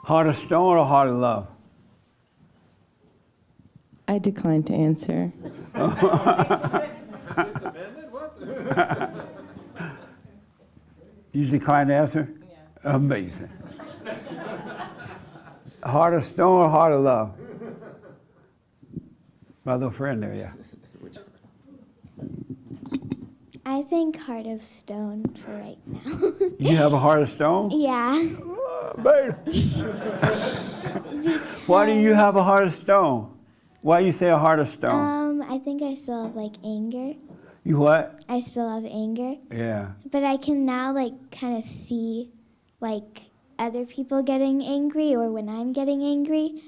Heart of stone or heart of love? I decline to answer. You decline to answer? Yeah. Amazing. Heart of stone or heart of love? My little friend there, yeah. I think heart of stone for right now. You have a heart of stone? Yeah. Baby. Why do you have a heart of stone? Why you say a heart of stone? I think I still have like anger. You what? I still have anger. Yeah. But I can now like kind of see like other people getting angry or when I'm getting angry,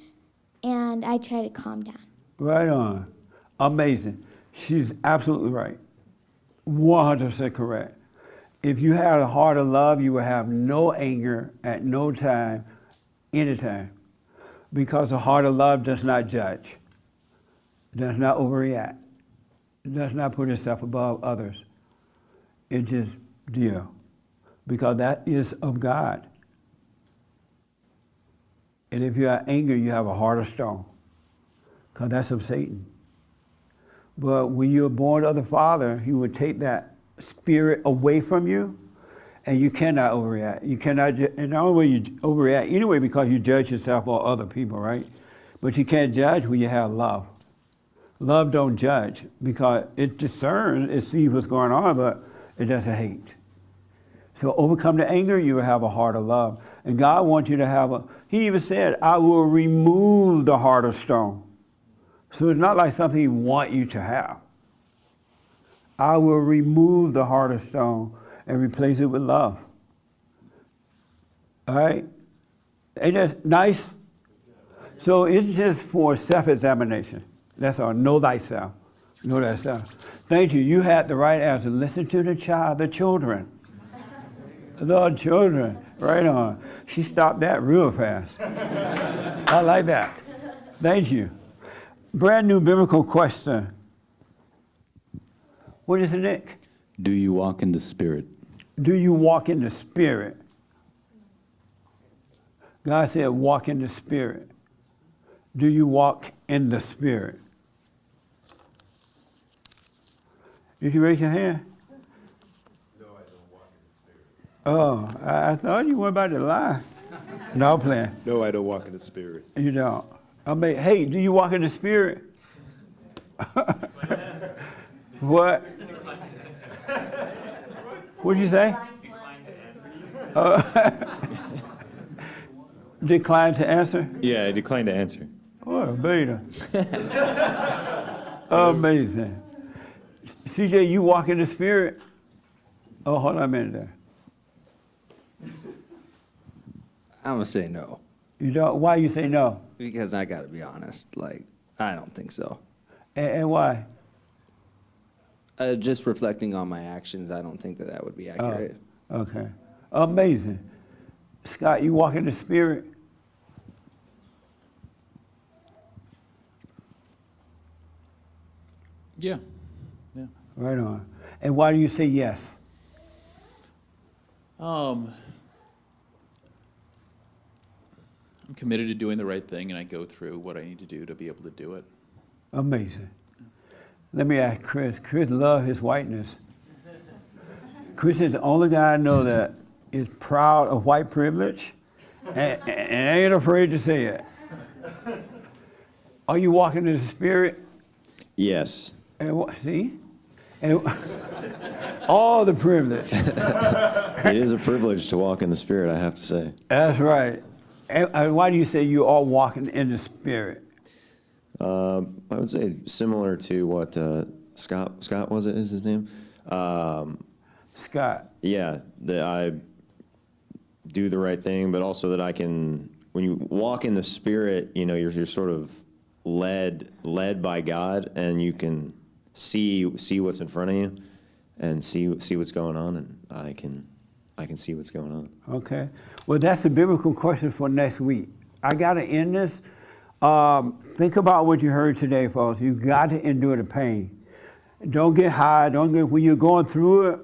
and I try to calm down. Right on. Amazing. She's absolutely right. 100% correct. If you had a heart of love, you would have no anger at no time, anytime. Because a heart of love does not judge, does not overreact, does not put itself above others. It just deal. Because that is of God. And if you have anger, you have a heart of stone. Because that's of Satan. But when you're born of the Father, He will take that spirit away from you, and you cannot overreact. You cannot, and the only way you overreact anyway because you judge yourself or other people, right? But you can't judge when you have love. Love don't judge because it discerns, it sees what's going on, but it doesn't hate. So overcome the anger, you will have a heart of love. And God wants you to have He even said, I will remove the heart of stone. So it's not like something He wants you to have. I will remove the heart of stone and replace it with love. All right? Ain't that nice? So it's just for self-examination. That's all. Know thyself. Know thyself. Thank you. You had the right answer. Listen to the child, the children. The children. Right on. She stopped that real fast. I like that. Thank you. Brand new biblical question. What is it, Nick? Do you walk in the Spirit? Do you walk in the Spirit? God said, walk in the Spirit. Do you walk in the Spirit? Did you raise your hand? No, I don't walk in the Spirit. Oh, I thought you were about to lie. No, I'm playing. No, I don't walk in the Spirit. You don't. I mean, hey, do you walk in the Spirit? What? What'd you say? Decline to answer? Yeah, I declined to answer. What a beta. Amazing. CJ, you walk in the Spirit? Oh, hold on a minute there. I'm gonna say no. You don't? Why you say no? Because I gotta be honest, like, I don't think so. And why? Just reflecting on my actions, I don't think that that would be accurate. Okay. Amazing. Scott, you walk in the Spirit? Yeah. Yeah. Right on. And why do you say yes? I'm committed to doing the right thing, and I go through what I need to do to be able to do it. Amazing. Let me ask Chris. Chris loves his whiteness. Chris is the only guy I know that is proud of white privilege and ain't afraid to say it. Are you walking in the Spirit? Yes. And what? See? And all the privilege. It is a privilege to walk in the Spirit, I have to say. That's right. And why do you say you are walking in the Spirit? I would say similar to what Scott was it? Is his name? Scott. Yeah, that I do the right thing, but also that I can. When you walk in the Spirit, you know, you're sort of led by God, and you can see what's in front of you, and see what's going on, and I can see what's going on. Okay. Well, that's a biblical question for next week. I got to end this. Think about what you heard today, folks. You got to endure the pain. Don't get high. When you're going through it,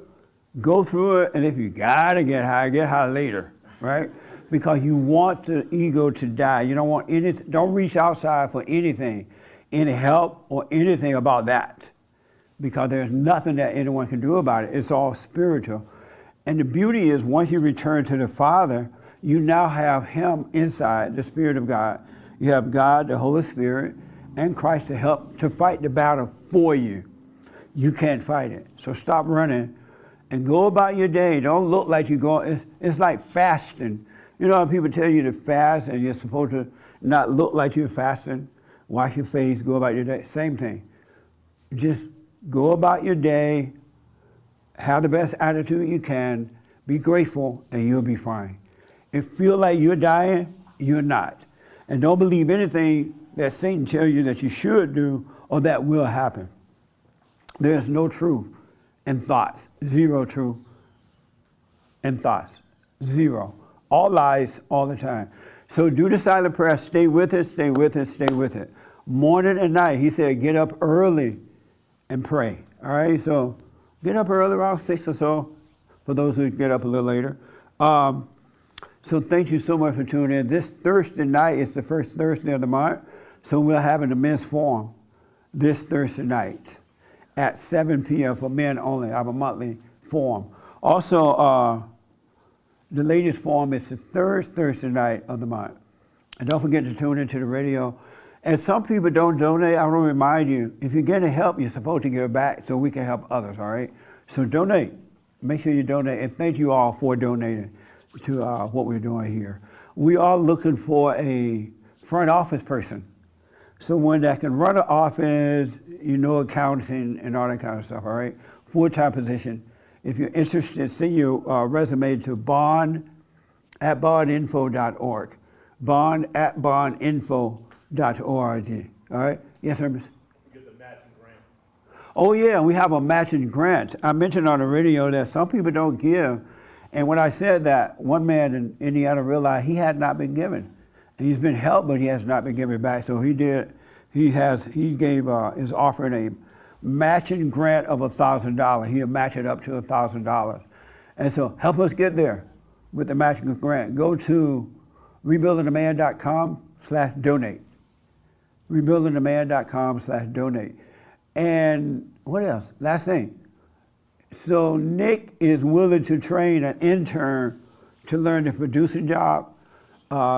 go through it. And if you got to get high later, right? Because you want the ego to die. You don't want anything. Don't reach outside for anything, any help or anything about that. Because there's nothing that anyone can do about it. It's all spiritual. And the beauty is once you return to the Father, you now have Him inside, the Spirit of God. You have God, the Holy Spirit, and Christ to help to fight the battle for you. You can't fight it. So stop running and go about your day. Don't look like you're going. It's like fasting. You know how people tell you to fast and you're supposed to not look like you're fasting? Wash your face, go about your day. Same thing. Just go about your day, have the best attitude you can, be grateful, and you'll be fine. If you feel like you're dying, you're not. And don't believe anything that Satan tells you that you should do or that will happen. There's no truth in thoughts. Zero truth in thoughts. Zero. All lies all the time. So do the silent prayer. Stay with it, stay with it, stay with it. Morning and night. He said get up early and pray. All right? So get up early around 6 or so for those who get up a little later. So thank you so much for tuning in. This Thursday night is the first Thursday of the month, so we'll have it in the men's forum. this Thursday night at 7 p.m. for men only. I have a monthly forum. Also, the latest forum is the third Thursday night of the month. And don't forget to tune into the radio. And some people don't donate. I want to remind you, if you're getting help, you're supposed to give back so we can help others, all right? So donate. Make sure you donate. And thank you all for donating to what we're doing here. We are looking for a front office person. Someone that can run an office, accounting and all that kind of stuff, all right? Full-time position. If you're interested, send your resume to bond@bondinfo.org. bond@bondinfo.org. All right? Yes, sir, miss? Oh, yeah, we have a matching grant. I mentioned on the radio that some people don't give. And when I said that, one man in Indiana realized he had not been given. And he's been helped, but he has not been given back. So he is offering a matching grant of $1,000. He'll match it up to $1,000. And so help us get there with the matching grant. Go to rebuildingtheman.com/donate. rebuildingtheman.com/donate. And what else? Last thing. So Nick is willing to train an intern to learn the producing job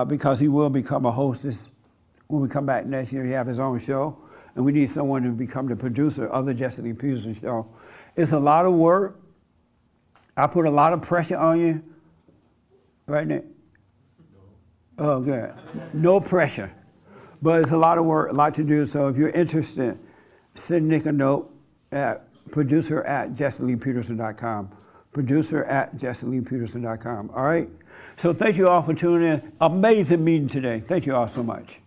because he will become a hostess when we come back next year. He have his own show, and we need someone to become the producer of the Jesse Lee Peterson show. It's a lot of work. I put a lot of pressure on you. Right, Nick? Oh, good. No pressure. But it's a lot of work, a lot to do. So if you're interested, send Nick a note at producer@jesseleepeterson.com. Producer@jesseleepeterson.com. All right? So thank you all for tuning in. Amazing meeting today. Thank you all so much.